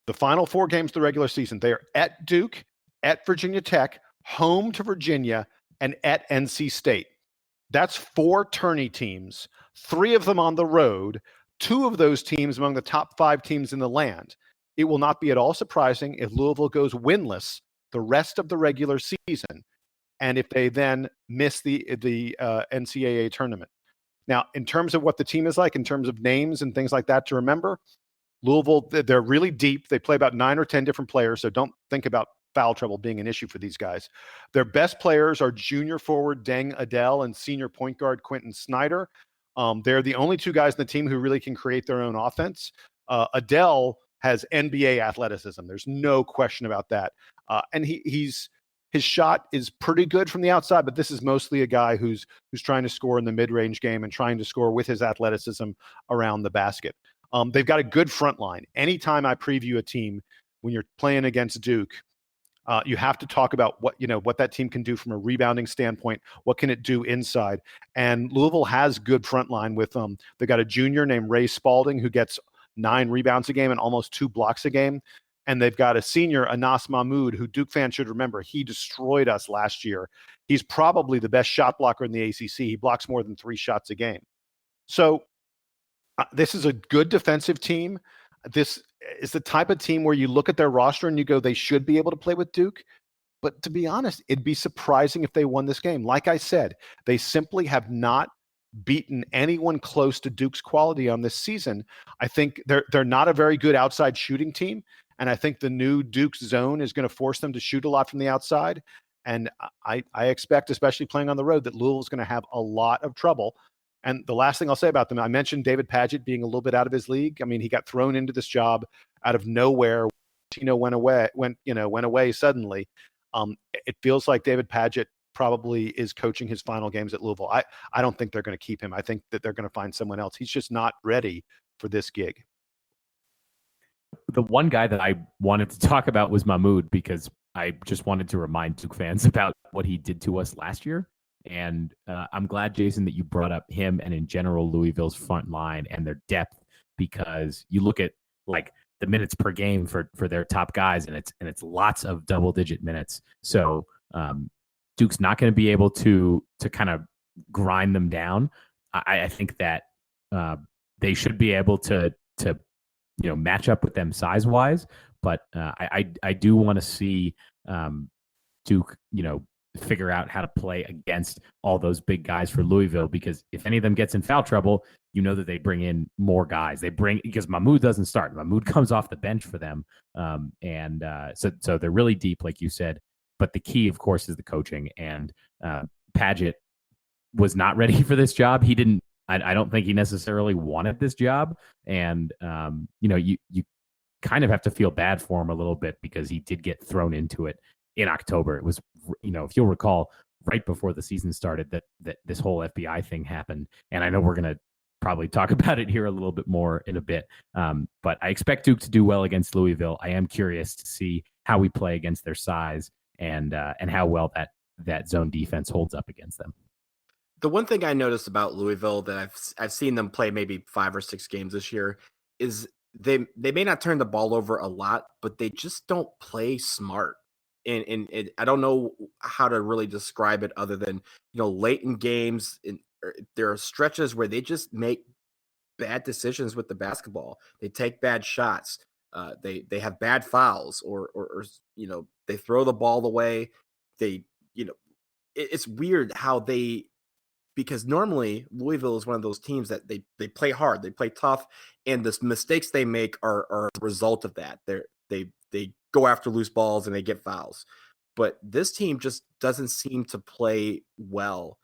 [SPEAKER 3] the final four games of the regular season, they are at Duke, at Virginia Tech, home to Virginia, and at NC State. That's four tourney teams, three of them on the road, two of those teams among the top five teams in the land. It will not be at all surprising if Louisville goes winless the rest of the regular season, and if they then miss the NCAA tournament. Now, in terms of what the team is like, in terms of names and things like that to remember, Louisville, they're really deep. They play about 9 or 10 different players, so don't think about foul trouble being an issue for these guys. Their best players are junior forward Deng Adele and senior point guard Quentin Snyder. They're the only two guys in the team who really can create their own offense. Adele has NBA athleticism. There's no question about that. And his shot is pretty good from the outside, but this is mostly a guy who's trying to score in the mid-range game and trying to score with his athleticism around the basket. They've got a good front line. Anytime I preview a team, when you're playing against Duke, you have to talk about what that team can do from a rebounding standpoint. What can it do inside? And Louisville has good front line with they got a junior named Ray Spalding who gets 9 rebounds a game and almost 2 blocks a game. And they've got a senior, Anas Mahmoud, who Duke fans should remember. He destroyed us last year. He's probably the best shot blocker in the ACC. He blocks more than 3 shots a game. So this is a good defensive team. This is the type of team where you look at their roster and you go, they should be able to play with Duke. But to be honest, it'd be surprising if they won this game. Like I said, they simply have not beaten anyone close to Duke's quality on this season. I think they're not a very good outside shooting team. And I think the new Duke zone is going to force them to shoot a lot from the outside. And I expect, especially playing on the road, that Louisville's going to have a lot of trouble. And the last thing I'll say about them, I mentioned David Padgett being a little bit out of his league. I mean, he got thrown into this job out of nowhere. Went away suddenly. It feels like David Padgett probably is coaching his final games at Louisville. I don't think they're going to keep him. I think that they're going to find someone else. He's just not ready for this gig.
[SPEAKER 2] The one guy that I wanted to talk about was Mahmoud, because I just wanted to remind Duke fans about what he did to us last year. And I'm glad, Jason, that you brought up him and in general Louisville's front line and their depth, because you look at like the minutes per game for their top guys, and it's lots of double-digit minutes. So Duke's not going to be able to kind of grind them down. I think that they should be able to match up with them size-wise, but I do want to see Duke figure out how to play against all those big guys for Louisville, because if any of them gets in foul trouble, that they bring in more guys. Because Mahmoud doesn't start. Mahmoud comes off the bench for them. So they're really deep, like you said. But the key, of course, is the coaching. And Padgett was not ready for this job. He didn't. I don't think he necessarily wanted this job. And you kind of have to feel bad for him a little bit, because he did get thrown into it in October. It was, if you'll recall, right before the season started that this whole FBI thing happened. And I know we're going to probably talk about it here a little bit more in a bit. But I expect Duke to do well against Louisville. I am curious to see how we play against their size and how well that zone defense holds up against them.
[SPEAKER 1] The one thing I noticed about Louisville that I've seen them play maybe 5 or 6 games this year is they may not turn the ball over a lot, but they just don't play smart. And I don't know how to really describe it other than, late in games, there are stretches where they just make bad decisions with the basketball. They take bad shots. They have bad fouls or they throw the ball away. It's weird how because normally Louisville is one of those teams that they play hard, they play tough, and the mistakes they make are a result of that. They go after loose balls and they get fouls. But this team just doesn't seem to play well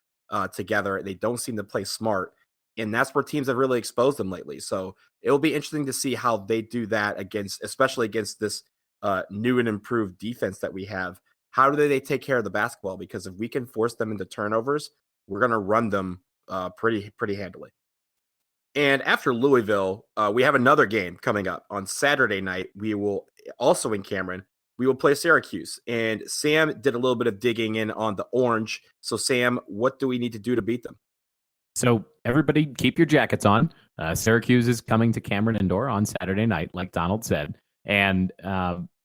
[SPEAKER 1] together. They don't seem to play smart. And that's where teams have really exposed them lately. So it'll be interesting to see how they do that especially against this new and improved defense that we have. How do they take care of the basketball? Because if we can force them into turnovers, we're going to run them pretty handily. And after Louisville, we have another game coming up on Saturday night. We will also in Cameron. We will play Syracuse. And Sam did a little bit of digging in on the Orange. So, Sam, what do we need to do to beat them?
[SPEAKER 2] So, everybody keep your jackets on. Syracuse is coming to Cameron Indoor on Saturday night, like Donald said. And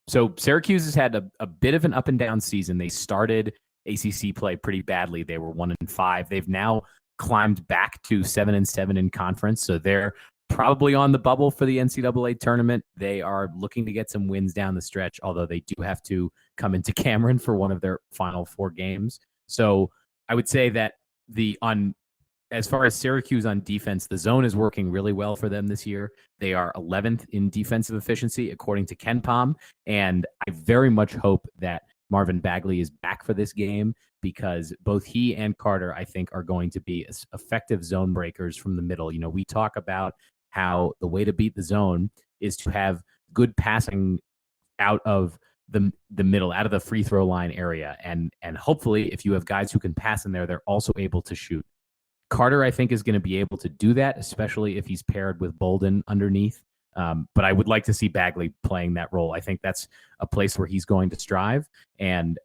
[SPEAKER 2] so Syracuse has had a bit of an up and down season. They started ACC play pretty badly. They were 1-5. They've now climbed back to 7-7 in conference. So they're probably on the bubble for the NCAA tournament. They are looking to get some wins down the stretch, although they do have to come into Cameron for one of their final 4 games. So I would say that as far as Syracuse on defense, the zone is working really well for them this year. They are 11th in defensive efficiency, according to KenPom. And I very much hope that Marvin Bagley is back for this game, because both he and Carter, I think, are going to be effective zone breakers from the middle. We talk about how the way to beat the zone is to have good passing out of the middle, out of the free throw line area. And hopefully, if you have guys who can pass in there, they're also able to shoot. Carter, I think, is going to be able to do that, especially if he's paired with Bolden underneath. But I would like to see Bagley playing that role. I think that's a place where he's going to strive. And,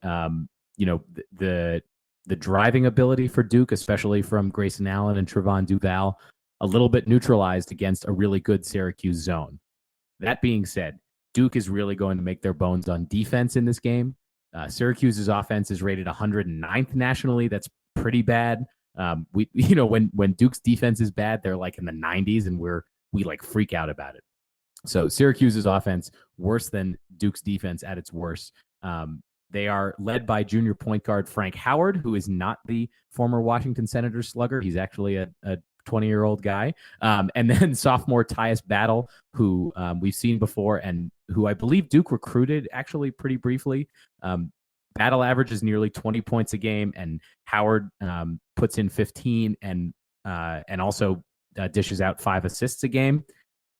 [SPEAKER 2] the driving ability for Duke, especially from Grayson Allen and Trevon Duval, a little bit neutralized against a really good Syracuse zone. That being said, Duke is really going to make their bones on defense in this game. Syracuse's offense is rated 109th nationally. That's pretty bad. When Duke's defense is bad, they're like in the 90s, and we like freak out about it. So Syracuse's offense worse than Duke's defense at its worst. They are led by junior point guard Frank Howard, who is not the former Washington Senators slugger. He's actually a 20-year-old guy. And then sophomore Tyus Battle, who we've seen before and who I believe Duke recruited actually pretty briefly. Battle averages nearly 20 points a game, and Howard puts in 15 and also dishes out 5 assists a game.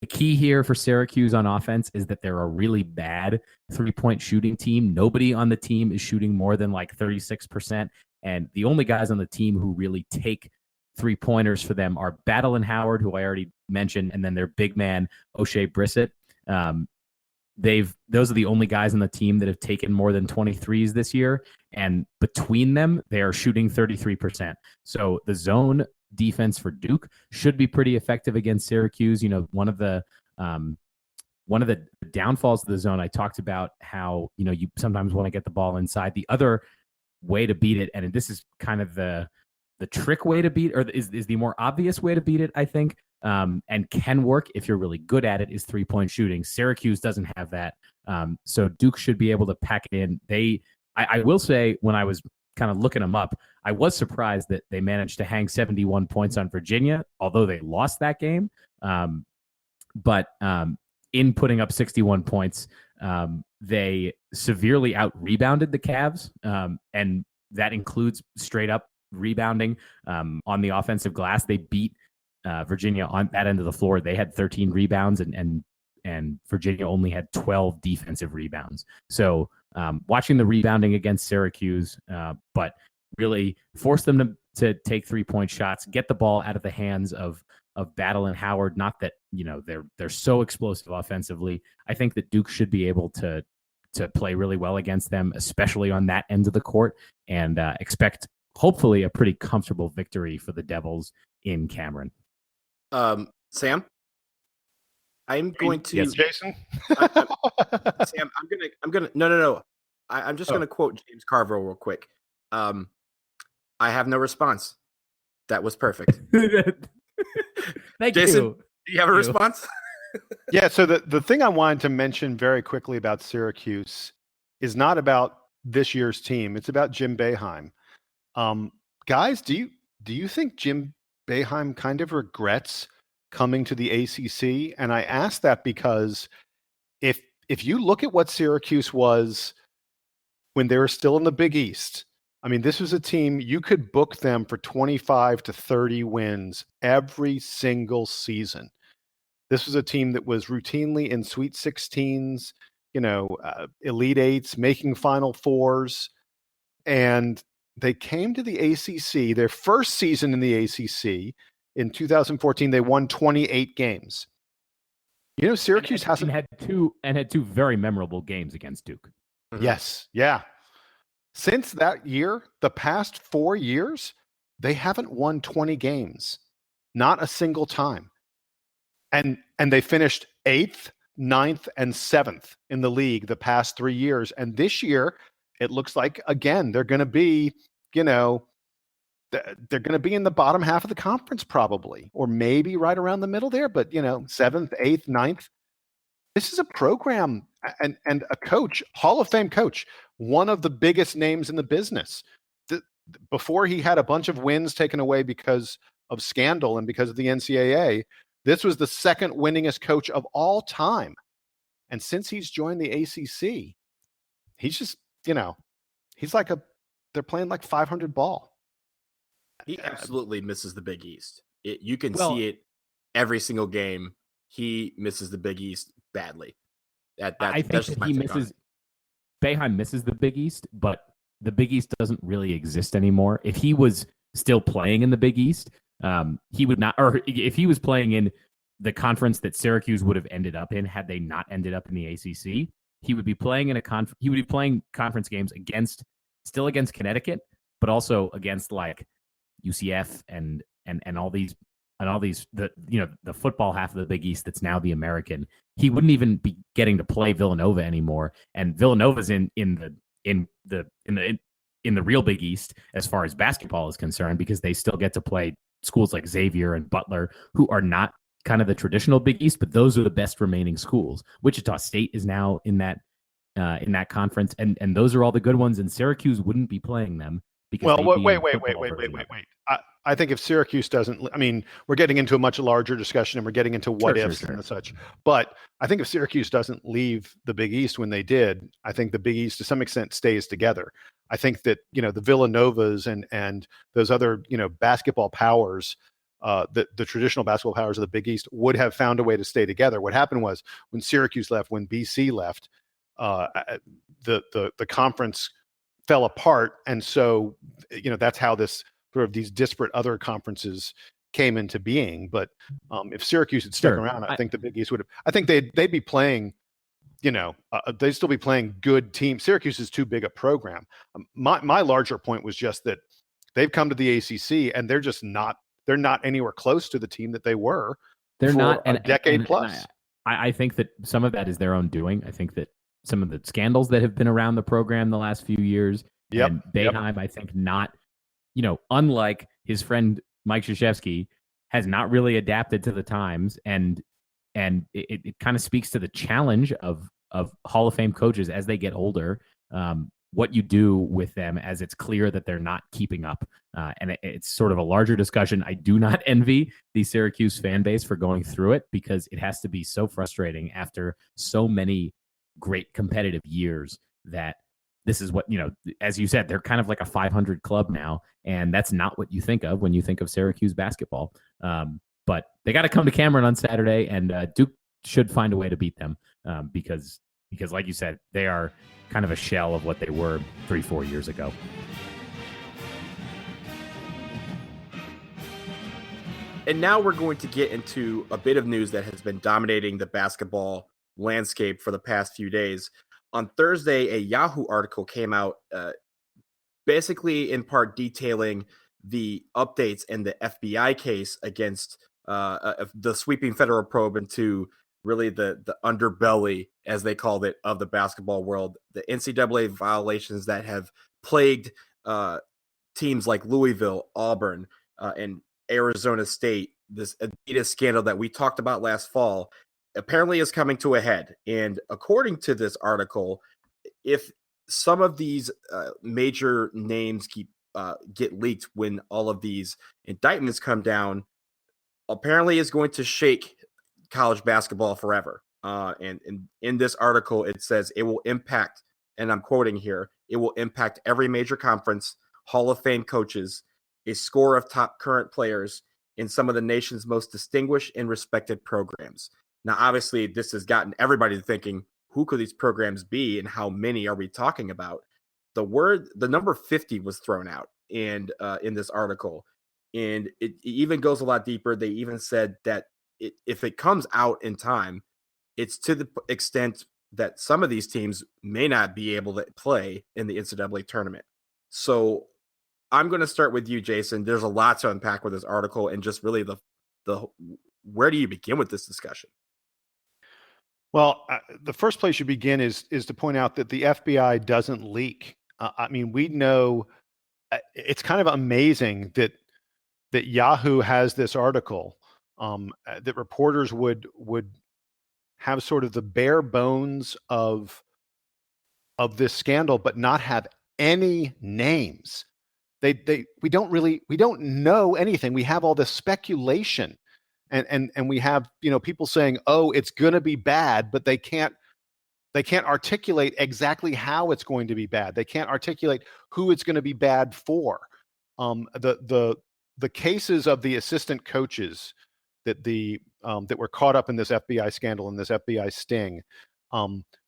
[SPEAKER 2] The key here for Syracuse on offense is that they're a really bad 3-point shooting team. Nobody on the team is shooting more than like 36%. And the only guys on the team who really take 3-pointers for them are Battle and Howard, who I already mentioned, and then their big man, O'Shea Brissett. those are the only guys on the team that have taken more than 23s this year, and between them they are shooting 33%. So the zone defense for Duke should be pretty effective against Syracuse. One of the downfalls of the zone, I talked about how you sometimes want to get the ball inside. The other way to beat it, and this is kind of the trick way to beat, or is the more obvious way to beat it, I think, and can work if you're really good at it, is 3-point shooting. Syracuse doesn't have that. So Duke should be able to pack it in. I will say, when I was kind of looking them up, I was surprised that they managed to hang 71 points on Virginia, although they lost that game. But in putting up 61 points, they severely out-rebounded the Cavs, and that includes straight-up rebounding on the offensive glass. They beat Virginia on that end of the floor. They had 13 rebounds, and Virginia only had 12 defensive rebounds. So watching the rebounding against Syracuse, but really force them to take 3-point shots, get the ball out of the hands of Battle and Howard. Not that they're so explosive offensively. I think that Duke should be able to play really well against them, especially on that end of the court, and expect hopefully a pretty comfortable victory for the Devils in Cameron.
[SPEAKER 1] Sam, I'm going to.
[SPEAKER 3] Yes, Jason.
[SPEAKER 1] Sam, I'm gonna. No. I'm just gonna quote James Carville real quick. I have no response. That was perfect.
[SPEAKER 2] Thank
[SPEAKER 1] Jason,
[SPEAKER 2] you.
[SPEAKER 1] Do you have a response?
[SPEAKER 3] Yeah. So the thing I wanted to mention very quickly about Syracuse is not about this year's team. It's about Jim Boeheim. Guys, do you think Jim Boeheim kind of regrets coming to the ACC? And I ask that because if you look at what Syracuse was when they were still in the Big East, I mean, this was a team you could book them for 25 to 30 wins every single season. This was a team that was routinely in Sweet 16s, Elite Eights, making Final Fours, and they came to the ACC. Their first season in the ACC in 2014, they won 28 games. Syracuse
[SPEAKER 2] had two very memorable games against Duke.
[SPEAKER 3] Mm-hmm. Yes, yeah. Since that year, the past 4 years, they haven't won 20 games, not a single time. And they finished 8th, 9th, and 7th in the league the past 3 years. And this year, it looks like, again, they're going to be, they're going to be in the bottom half of the conference probably, or maybe right around the middle there. But, 7th, 8th, 9th. This is a program and a coach, Hall of Fame coach, one of the biggest names in the business. Before he had a bunch of wins taken away because of scandal and because of the NCAA, this was the second winningest coach of all time. And since he's joined the ACC, he's just, he's like they're playing like 500 ball.
[SPEAKER 1] He absolutely misses the Big East. You can see it every single game. He misses the Big East badly.
[SPEAKER 2] I think that he misses. Boeheim misses the Big East, but the Big East doesn't really exist anymore. If he was still playing in the Big East, he would not. Or if he was playing in the conference that Syracuse would have ended up in, had they not ended up in the ACC, he would be playing in he would be playing conference games still against Connecticut, but also against like UCF and all these. And all these, the football half of the Big East that's now the American, he wouldn't even be getting to play Villanova anymore. And Villanova's in the real Big East as far as basketball is concerned, because they still get to play schools like Xavier and Butler, who are not kind of the traditional Big East, but those are the best remaining schools. Wichita State is now in that conference, and those are all the good ones. And Syracuse wouldn't be playing them.
[SPEAKER 3] Well, wait. I think if Syracuse doesn't, I mean, we're getting into a much larger discussion and we're getting into what ifs and such. But I think if Syracuse doesn't leave the Big East when they did, I think the Big East to some extent stays together. I think that, the Villanovas and those other, basketball powers, the traditional basketball powers of the Big East would have found a way to stay together. What happened was when Syracuse left, when BC left, the conference fell apart. And so, that's how this sort of these disparate other conferences came into being. But if Syracuse had stuck around, I think the Big East would have. I think they'd be playing they'd still be playing good teams. Syracuse is too big a program. My larger point was just that they've come to the ACC and they're not anywhere close to the team that they were.
[SPEAKER 2] They're not
[SPEAKER 3] a decade plus.
[SPEAKER 2] I think that some of that is their own doing. I think that some of the scandals that have been around the program the last few years, and Boeheim, I think not, unlike his friend Mike Krzyzewski, has not really adapted to the times, and it kind of speaks to the challenge of Hall of Fame coaches as they get older. What you do with them as it's clear that they're not keeping up. And it's sort of a larger discussion. I do not envy the Syracuse fan base for going through it, because it has to be so frustrating after so many great competitive years that this is what, as you said, they're kind of like a 500 club now. And that's not what you think of when you think of Syracuse basketball. But they got to come to Cameron on Saturday, and Duke should find a way to beat them because like you said, they are kind of a shell of what they were 3-4 years ago.
[SPEAKER 1] And now we're going to get into a bit of news that has been dominating the basketball landscape for the past few days. On Thursday, a Yahoo article came out basically in part detailing the updates in the FBI case against the sweeping federal probe into really the underbelly, as they called it, of the basketball world, the NCAA violations that have plagued teams like Louisville, Auburn, and Arizona State. This Adidas scandal that we talked about last fall apparently is coming to a head. And according to this article, if some of these major names get leaked when all of these indictments come down, apparently is going to shake college basketball forever. And in this article, it says it will impact, and I'm quoting here, it will impact every major conference, Hall of Fame coaches, a score of top current players in some of the nation's most distinguished and respected programs. Now, obviously, this has gotten everybody thinking, who could these programs be and how many are we talking about? The number 50 was thrown out and in this article. And it even goes a lot deeper. They even said that if it comes out in time, it's to the extent that some of these teams may not be able to play in the NCAA tournament. So I'm going to start with you, Jason. There's a lot to unpack with this article, and just really the where do you begin with this discussion?
[SPEAKER 3] Well, the first place you begin is to point out that the FBI doesn't leak. I mean, we know it's kind of amazing that Yahoo has this article, that reporters would have sort of the bare bones of this scandal, but not have any names. We don't know anything. We have all this speculation, and we have people saying, oh, it's going to be bad, but they can't articulate exactly how it's going to be bad. They can't articulate who it's going to be bad for. The cases of the assistant coaches that were caught up in this FBI scandal and this FBI sting,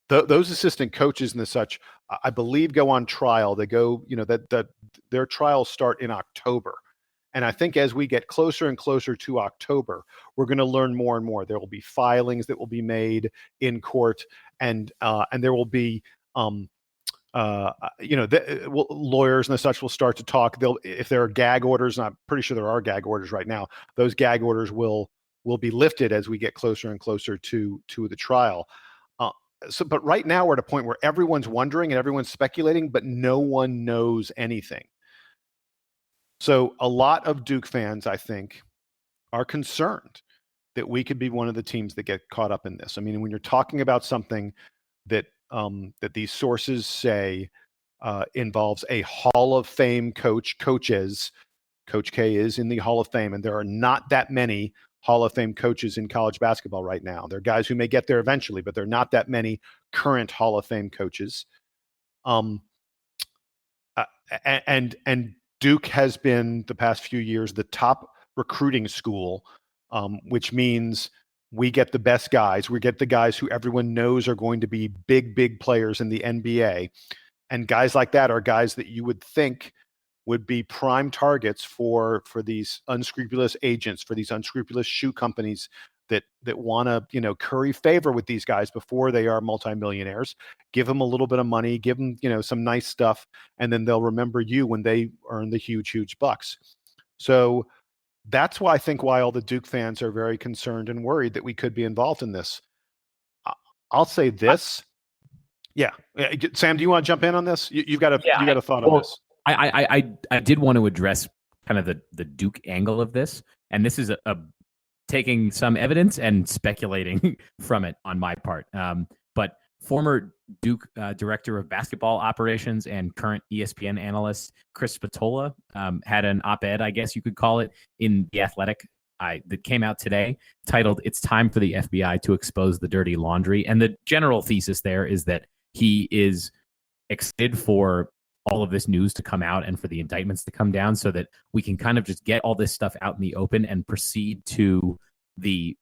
[SPEAKER 3] those assistant coaches and the such, I believe, go on trial. They go, that their trials start in October. And I think as we get closer and closer to October, we're going to learn more and more. There will be filings that will be made in court, and there will be, lawyers and the such will start to talk. If there are gag orders, and I'm pretty sure there are gag orders right now, those gag orders will be lifted as we get closer and closer to the trial. But right now we're at a point where everyone's wondering and everyone's speculating, but no one knows anything. So a lot of Duke fans, I think, are concerned that we could be one of the teams that get caught up in this. I mean, when you're talking about something that these sources say involves a Hall of Fame coaches, Coach K is in the Hall of Fame, and there are not that many Hall of Fame coaches in college basketball right now. There are guys who may get there eventually, but there are not that many current Hall of Fame coaches. And Duke has been, the past few years, the top recruiting school, which means we get the best guys. We get the guys who everyone knows are going to be big players in the NBA. And guys like that are guys that you would think would be prime targets for these unscrupulous agents, for these unscrupulous shoe companies that want to curry favor with these guys before they are multimillionaires. Give them a little bit of money, give them some nice stuff, and then they'll remember you when they earn the huge bucks. So that's why I think why all the Duke fans are very concerned and worried that we could be involved in this. I'll say this. Yeah. Sam, do you want to jump in on this? You got a thought on this?
[SPEAKER 2] I did want to address kind of the Duke angle of this, and this is a taking some evidence and speculating from it on my part. But former Duke director of basketball operations and current ESPN analyst Chris Spatola had an op-ed, I guess you could call it, in The Athletic that came out today, titled "It's Time for the FBI to Expose the Dirty Laundry." And the general thesis there is that he is excited for all of this news to come out and for the indictments to come down so that we can kind of just get all this stuff out in the open and proceed to the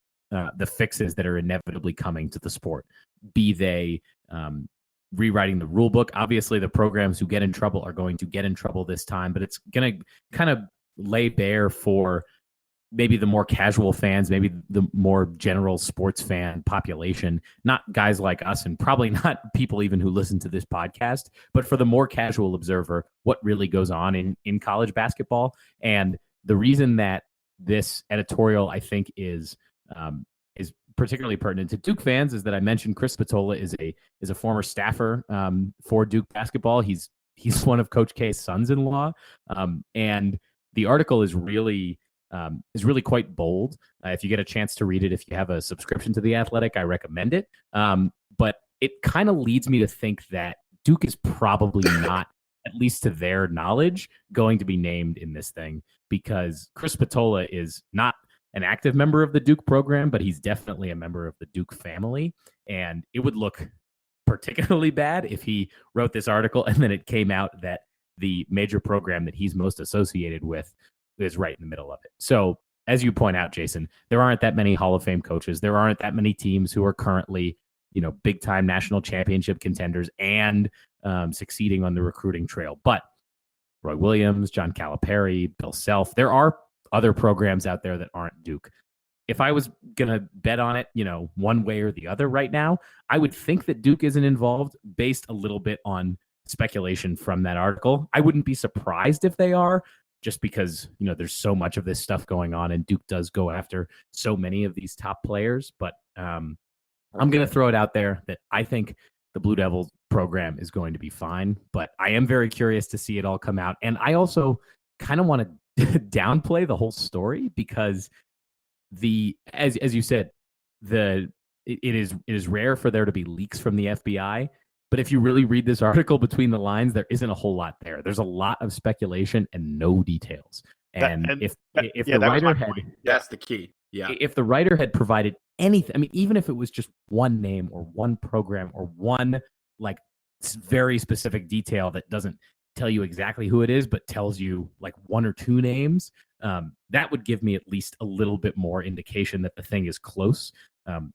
[SPEAKER 2] fixes that are inevitably coming to the sport, be they rewriting the rule book. Obviously, the programs who get in trouble are going to get in trouble this time, but it's going to kind of lay bare for maybe the more casual fans, maybe the more general sports fan population, not guys like us and probably not people even who listen to this podcast, but for the more casual observer, what really goes on in college basketball. And the reason that this editorial, I think, is particularly pertinent to Duke fans is that I mentioned Chris Spatola is a former staffer for Duke basketball. He's one of Coach K's sons-in-law, and the article is really quite bold. If you get a chance to read it, if you have a subscription to The Athletic, I recommend it. But it kind of leads me to think that Duke is probably not, at least to their knowledge, going to be named in this thing, because Chris Spatola is not an active member of the Duke program, but he's definitely a member of the Duke family. And it would look particularly bad if he wrote this article and then it came out that the major program that he's most associated with is right in the middle of it. So as you point out, Jason, there aren't that many Hall of Fame coaches. There aren't that many teams who are currently, big time national championship contenders and succeeding on the recruiting trail. But Roy Williams, John Calipari, Bill Self, there are other programs out there that aren't Duke. If I was going to bet on it, one way or the other right now, I would think that Duke isn't involved based a little bit on speculation from that article. I wouldn't be surprised if they are, just because, there's so much of this stuff going on and Duke does go after so many of these top players. But I'm going to throw it out there that I think the Blue Devils program is going to be fine, but I am very curious to see it all come out. And I also kind of want to downplay the whole story because as you said, it is rare for there to be leaks from the FBI. But if you really read this article between the lines, there isn't a whole lot there. There's a lot of speculation and no details. And if the writer had,
[SPEAKER 1] that's the key. Yeah.
[SPEAKER 2] If the writer had provided anything, I mean, even if it was just one name or one program or one like very specific detail that doesn't tell you exactly who it is, but tells you like one or two names, that would give me at least a little bit more indication that the thing is close.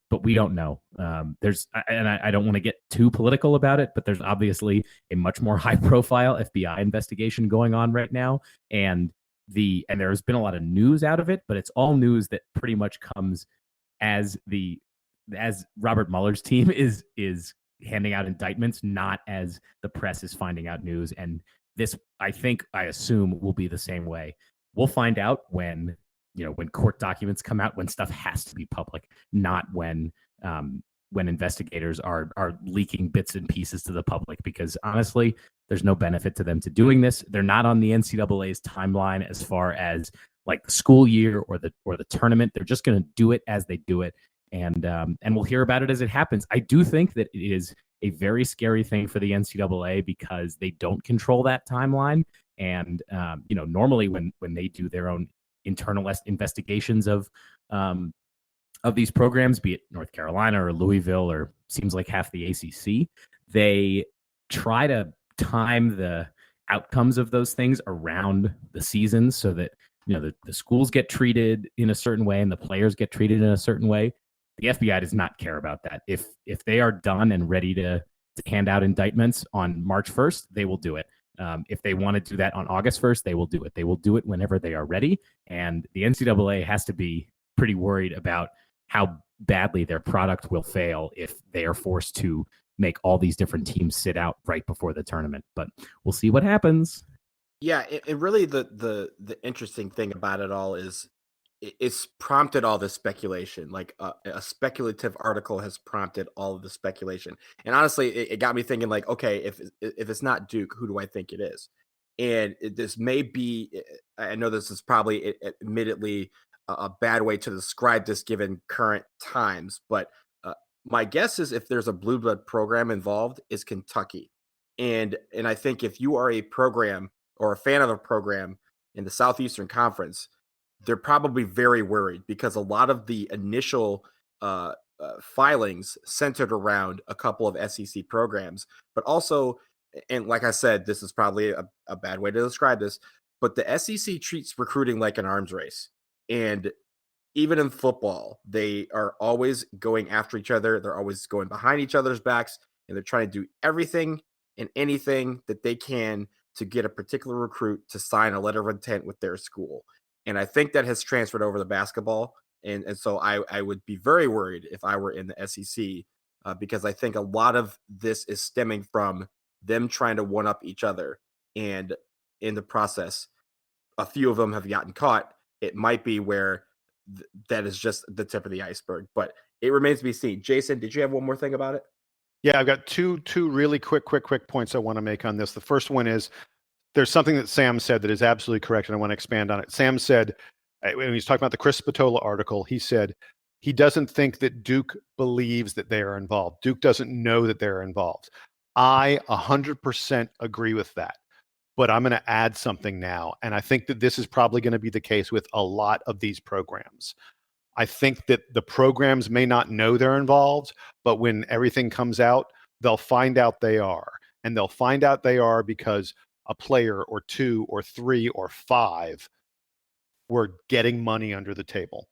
[SPEAKER 2] But we don't know. I don't want to get too political about it, but there's obviously a much more high profile FBI investigation going on right now. And there's been a lot of news out of it, but it's all news that pretty much comes as Robert Mueller's team is handing out indictments, not as the press is finding out news. And this, I assume, will be the same way. We'll find out when court documents come out, when stuff has to be public, not when investigators are leaking bits and pieces to the public, because honestly, there's no benefit to them to doing this. They're not on the NCAA's timeline as far as like the school year or the tournament. They're just going to do it as they do it. And we'll hear about it as it happens. I do think that it is a very scary thing for the NCAA because they don't control that timeline. And normally when they do their own internal investigations of these programs, be it North Carolina or Louisville or seems like half the ACC, they try to time the outcomes of those things around the seasons so that the schools get treated in a certain way and the players get treated in a certain way. The FBI does not care about that. If they are done and ready to hand out indictments on March 1st, they will do it. If they want to do that on August 1st, they will do it. They will do it whenever they are ready. And the NCAA has to be pretty worried about how badly their product will fail if they are forced to make all these different teams sit out right before the tournament. But we'll see what happens.
[SPEAKER 1] Yeah, and really the interesting thing about it all is it's prompted all this speculation. Like a speculative article has prompted all of the speculation. And honestly, it got me thinking like, okay, if it's not Duke, who do I think it is? And this may be, I know this is probably admittedly a bad way to describe this given current times, but my guess is if there's a blue blood program involved is Kentucky. And I think if you are a program or a fan of a program in the Southeastern Conference, they're probably very worried because a lot of the initial filings centered around a couple of SEC programs, but also, and like I said, this is probably a bad way to describe this, but the SEC treats recruiting like an arms race. And even in football, they are always going after each other. They're always going behind each other's backs, and they're trying to do everything and anything that they can to get a particular recruit to sign a letter of intent with their school. And I think that has transferred over to basketball. And so I would be very worried if I were in the SEC because I think a lot of this is stemming from them trying to one up each other. And in the process, a few of them have gotten caught. It might be where that is just the tip of the iceberg, but it remains to be seen. Jason, did you have one more thing about it?
[SPEAKER 3] Yeah, I've got two really quick points I want to make on this. The first one is there's something that Sam said that is absolutely correct, and I want to expand on it. Sam said, when he's talking about the Chris Spatola article, he said he doesn't think that Duke believes that they are involved. Duke doesn't know that they're involved. I 100% agree with that. But I'm going to add something now, and I think that this is probably going to be the case with a lot of these programs. I think that the programs may not know they're involved, but when everything comes out, they'll find out they are. And they'll find out they are because a player or two or three or five were getting money under the table.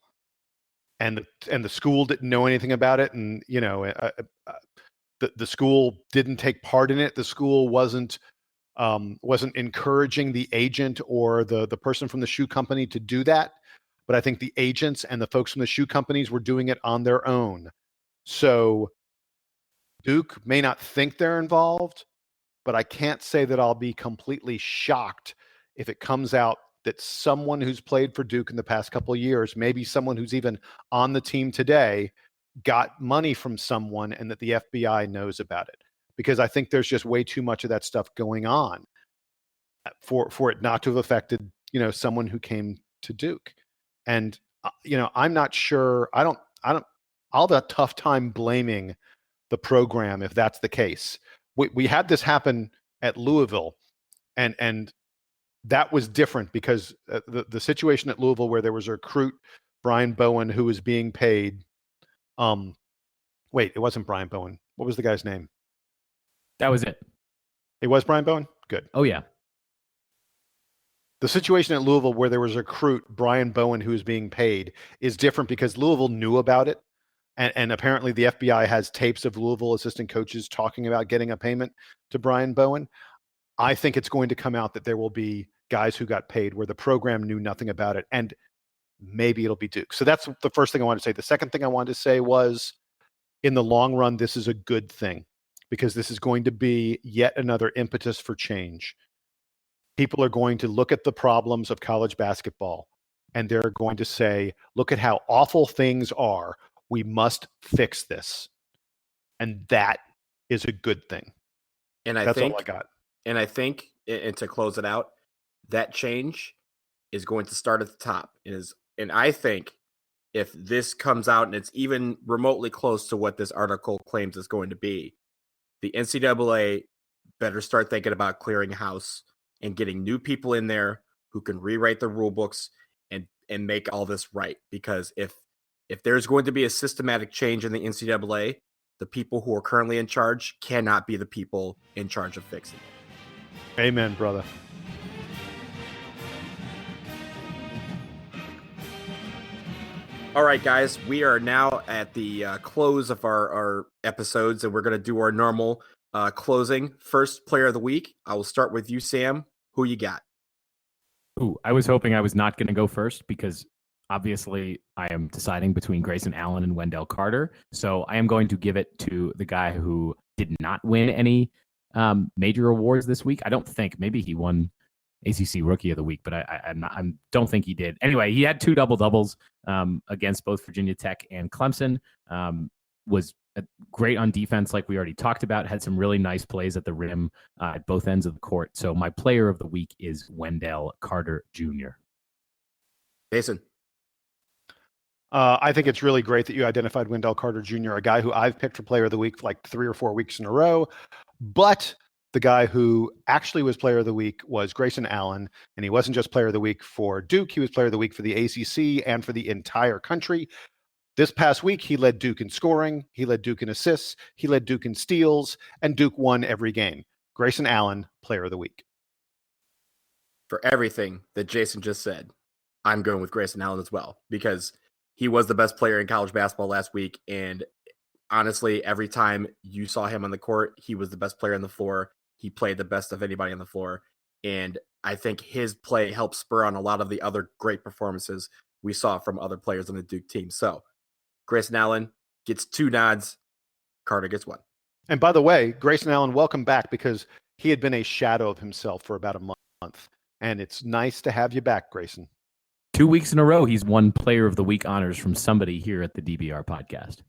[SPEAKER 3] And the school didn't know anything about it. And, you know, the school didn't take part in it. The school wasn't encouraging the agent or the person from the shoe company to do that. But I think the agents and the folks from the shoe companies were doing it on their own. So Duke may not think they're involved, but I can't say that I'll be completely shocked if it comes out that someone who's played for Duke in the past couple of years, maybe someone who's even on the team today, got money from someone and that the FBI knows about it. Because I think there's just way too much of that stuff going on for it not to have affected, you know, someone who came to Duke. And, you know, I'm not sure. I'll have a tough time blaming the program if that's the case. We had this happen at Louisville, and that was different because the situation at Louisville where there was a recruit, Brian Bowen, who was being paid. Wait, it wasn't Brian Bowen. What was the guy's name?
[SPEAKER 2] That was it.
[SPEAKER 3] It was Brian Bowen? Good.
[SPEAKER 2] Oh, yeah.
[SPEAKER 3] The situation at Louisville where there was a recruit, Brian Bowen, who was being paid is different because Louisville knew about it. And apparently the FBI has tapes of Louisville assistant coaches talking about getting a payment to Brian Bowen. I think it's going to come out that there will be guys who got paid where the program knew nothing about it. And maybe it'll be Duke. So that's the first thing I wanted to say. The second thing I wanted to say was, in the long run, this is a good thing because this is going to be yet another impetus for change. People are going to look at the problems of college basketball and they're going to say, look at how awful things are. We must fix this. And that is a good thing.
[SPEAKER 1] And
[SPEAKER 3] that's all I got.
[SPEAKER 1] And I think, and to close it out, that change is going to start at the top. And I think if this comes out and it's even remotely close to what this article claims it's going to be, the NCAA better start thinking about clearing house and getting new people in there who can rewrite the rule books and make all this right. Because if there's going to be a systematic change in the NCAA, the people who are currently in charge cannot be the people in charge of fixing it.
[SPEAKER 3] Amen, brother.
[SPEAKER 1] All right, guys, we are now at the close of our episodes, and we're going to do our normal closing. First player of the week. I will start with you, Sam. Who you got?
[SPEAKER 2] Ooh, I was hoping I was not going to go first because Obviously, I am deciding between Grayson Allen and Wendell Carter. So I am going to give it to the guy who did not win any major awards this week. I don't think. Maybe he won ACC Rookie of the Week, but I don't think he did. Anyway, he had 2 double-doubles against both Virginia Tech and Clemson. Was great on defense, like we already talked about. Had some really nice plays at the rim at both ends of the court. So my player of the week is Wendell Carter Jr.
[SPEAKER 1] Jason.
[SPEAKER 3] I think it's really great that you identified Wendell Carter Jr., a guy who I've picked for player of the week for like 3 or 4 weeks in a row. But the guy who actually was player of the week was Grayson Allen. And he wasn't just player of the week for Duke. He was player of the week for the ACC and for the entire country. This past week, he led Duke in scoring. He led Duke in assists. He led Duke in steals. And Duke won every game. Grayson Allen, player of the week.
[SPEAKER 1] For everything that Jason just said, I'm going with Grayson Allen as well, because he was the best player in college basketball last week. And honestly, every time you saw him on the court, he was the best player on the floor. He played the best of anybody on the floor. And I think his play helped spur on a lot of the other great performances we saw from other players on the Duke team. So Grayson Allen gets 2 nods. Carter gets 1.
[SPEAKER 3] And by the way, Grayson Allen, welcome back, because he had been a shadow of himself for about a month. And it's nice to have you back, Grayson.
[SPEAKER 2] 2 weeks in a row, he's won Player of the Week honors from somebody here at the DBR podcast.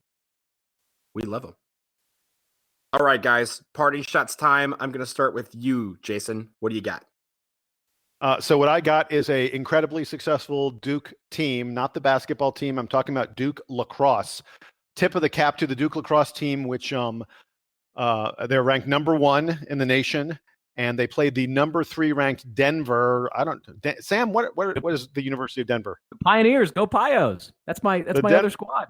[SPEAKER 1] We love him. All right, guys, parting shots time. I'm going to start with you, Jason. What do you got?
[SPEAKER 3] So what I got is a incredibly successful Duke team, not the basketball team. I'm talking about Duke lacrosse. Tip of the cap to the Duke lacrosse team, which they're ranked number 1 in the nation. And they played the number 3 ranked Denver. Sam, what is the University of Denver?
[SPEAKER 2] The Pioneers, go Pios. That's my other squad.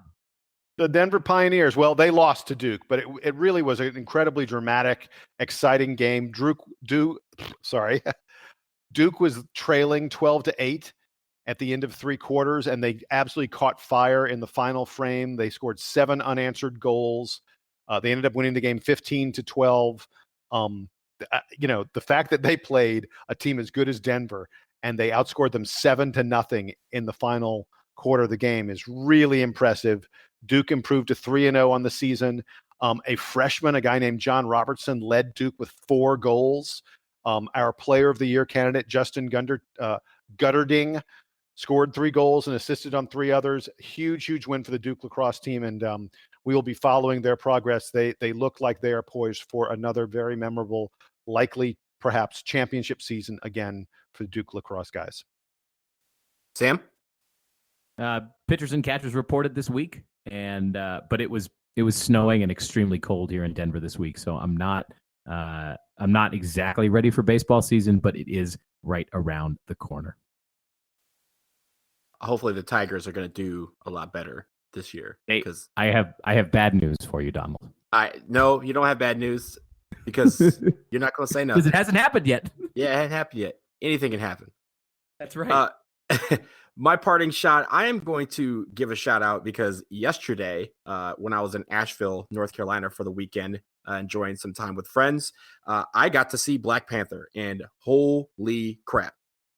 [SPEAKER 3] The Denver Pioneers. Well, they lost to Duke, but it really was an incredibly dramatic, exciting game. Duke was trailing 12-8 at the end of 3 quarters, and they absolutely caught fire in the final frame. They scored 7 unanswered goals. They ended up winning the game 15-12. The fact that they played a team as good as Denver and they outscored them 7-0 in the final quarter of the game is really impressive. Duke improved to 3-0 on the season. A freshman, a guy named John Robertson, led Duke with 4 goals. Our player of the year candidate, Justin Gutterding, scored 3 goals and assisted on 3 others. Huge win for the Duke lacrosse team. And we will be following their progress. They look like they are poised for another very memorable, likely perhaps championship season again for the Duke lacrosse guys.
[SPEAKER 1] Sam?
[SPEAKER 2] Pitchers and catchers reported this week, and but it was snowing and extremely cold here in Denver this week. So I'm not exactly ready for baseball season, but it is right around the corner.
[SPEAKER 1] Hopefully the Tigers are going to do a lot better this year, because
[SPEAKER 2] I have bad news for you, Donald.
[SPEAKER 1] No, you don't have bad news, because you're not going to say nothing.
[SPEAKER 2] Because it hasn't happened yet.
[SPEAKER 1] Yeah, it hasn't happened yet. Anything can happen.
[SPEAKER 2] That's right.
[SPEAKER 1] My parting shot, I am going to give a shout out, because yesterday, when I was in Asheville, North Carolina for the weekend, enjoying some time with friends, I got to see Black Panther, and holy crap,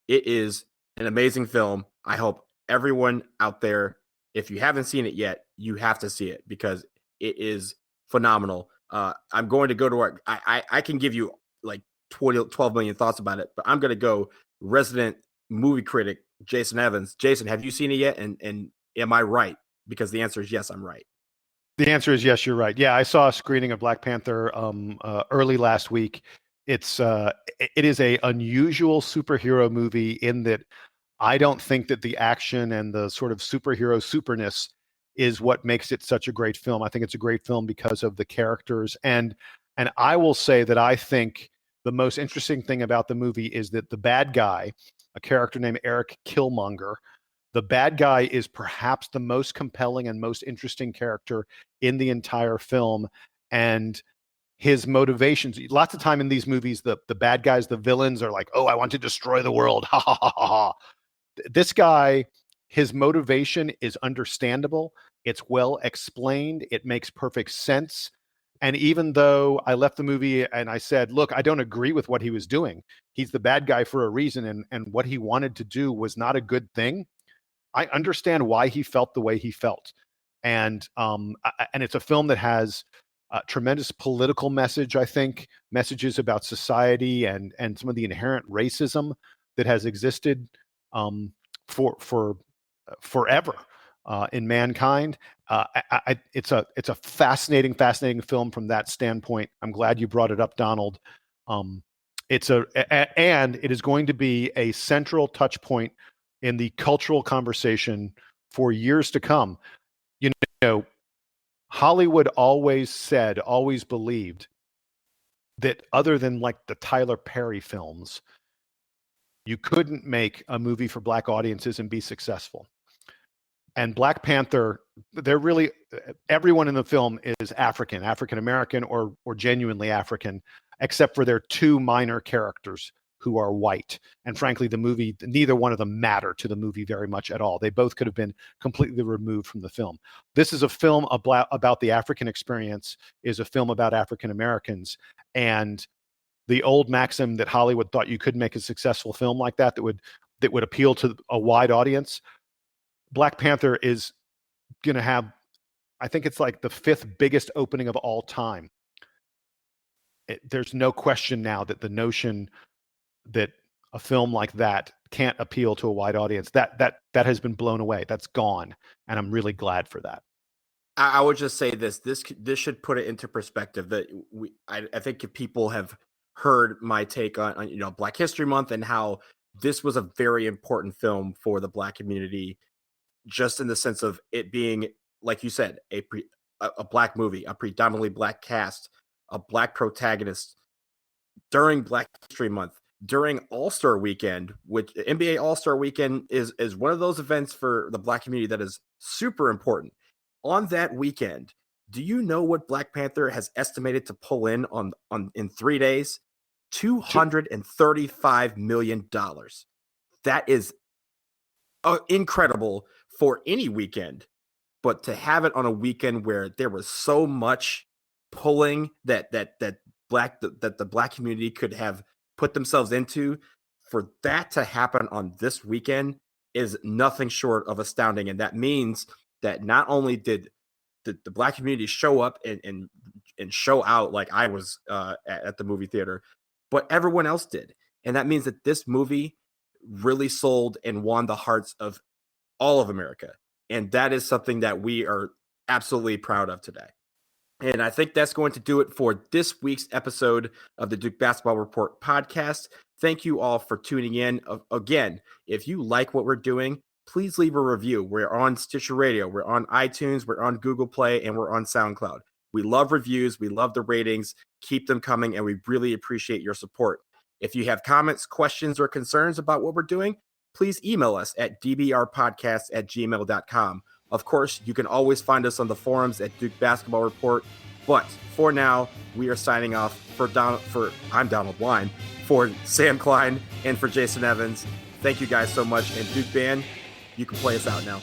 [SPEAKER 1] it is an amazing film. I hope everyone out there, if you haven't seen it yet, you have to see it, because it is phenomenal. I'm going to go to work. I can give you like 12 million thoughts about it, but I'm going to go resident movie critic Jason Evans. Jason, have you seen it yet? And am I right? Because the answer is yes, I'm right.
[SPEAKER 3] The answer is yes, you're right. Yeah, I saw a screening of Black Panther early last week. It is a unusual superhero movie in that I don't think that the action and the sort of superhero superness is what makes it such a great film. I think it's a great film because of the characters. And I will say that I think the most interesting thing about the movie is that the bad guy, a character named Eric Killmonger, the bad guy is perhaps the most compelling and most interesting character in the entire film. And his motivations, lots of time in these movies, the bad guys, the villains are like, oh, I want to destroy the world. Ha ha ha ha. This guy, his motivation is understandable. It's well explained. It makes perfect sense. And even though I left the movie and I said, look, I don't agree with what he was doing. He's the bad guy for a reason. And what he wanted to do was not a good thing. I understand why he felt the way he felt. And it's a film that has a tremendous political message, I think, messages about society and some of the inherent racism that has existed for forever in mankind. It's a fascinating film from that standpoint. I'm glad you brought it up, Donald. And it is going to be a central touch point in the cultural conversation for years to come. You know, Hollywood always believed that other than like the Tyler Perry films, you couldn't make a movie for Black audiences and be successful. And Black Panther, everyone in the film is African American, or genuinely African, except for their two minor characters who are white. And frankly, the movie, neither one of them matter to the movie very much at all. They both could have been completely removed from the film. This is a film about the African experience, is a film about African Americans. And the old maxim that Hollywood thought you could make a successful film like that would appeal to a wide audience. Black Panther is going to have, I think it's like the 5th biggest opening of all time. There's no question now that the notion that a film like that can't appeal to a wide audience, that has been blown away. That's gone. And I'm really glad for that.
[SPEAKER 1] I would just say this should put it into perspective that I think if people have heard my take on Black History Month and how this was a very important film for the Black community, just in the sense of it being, like you said, a Black movie, a predominantly Black cast, a Black protagonist during Black History Month, during All-Star Weekend, which NBA All-Star Weekend is one of those events for the Black community that is super important. On that weekend, do you know what Black Panther has estimated to pull in in 3 days? $235 million. That is incredible for any weekend, but to have it on a weekend where there was so much pulling that the Black community could have put themselves into, for that to happen on this weekend is nothing short of astounding. And that means that not only did the Black community show up and show out like I was at the movie theater, but everyone else did. And that means that this movie really sold and won the hearts of all of America. And that is something that we are absolutely proud of today. And I think that's going to do it for this week's episode of the Duke Basketball Report podcast. Thank you all for tuning in. Again, if you like what we're doing, please leave a review. We're on Stitcher Radio, we're on iTunes, we're on Google Play, and we're on SoundCloud. We love reviews, we love the ratings. Keep them coming, and we really appreciate your support. If you have comments, questions, or concerns about what we're doing, please email us at dbrpodcast@gmail.com. Of course, you can always find us on the forums at Duke Basketball Report. But for now, we are signing off. I'm Donald Wine, for Sam Klein, and for Jason Evans. Thank you guys so much. And Duke Band, you can play us out now.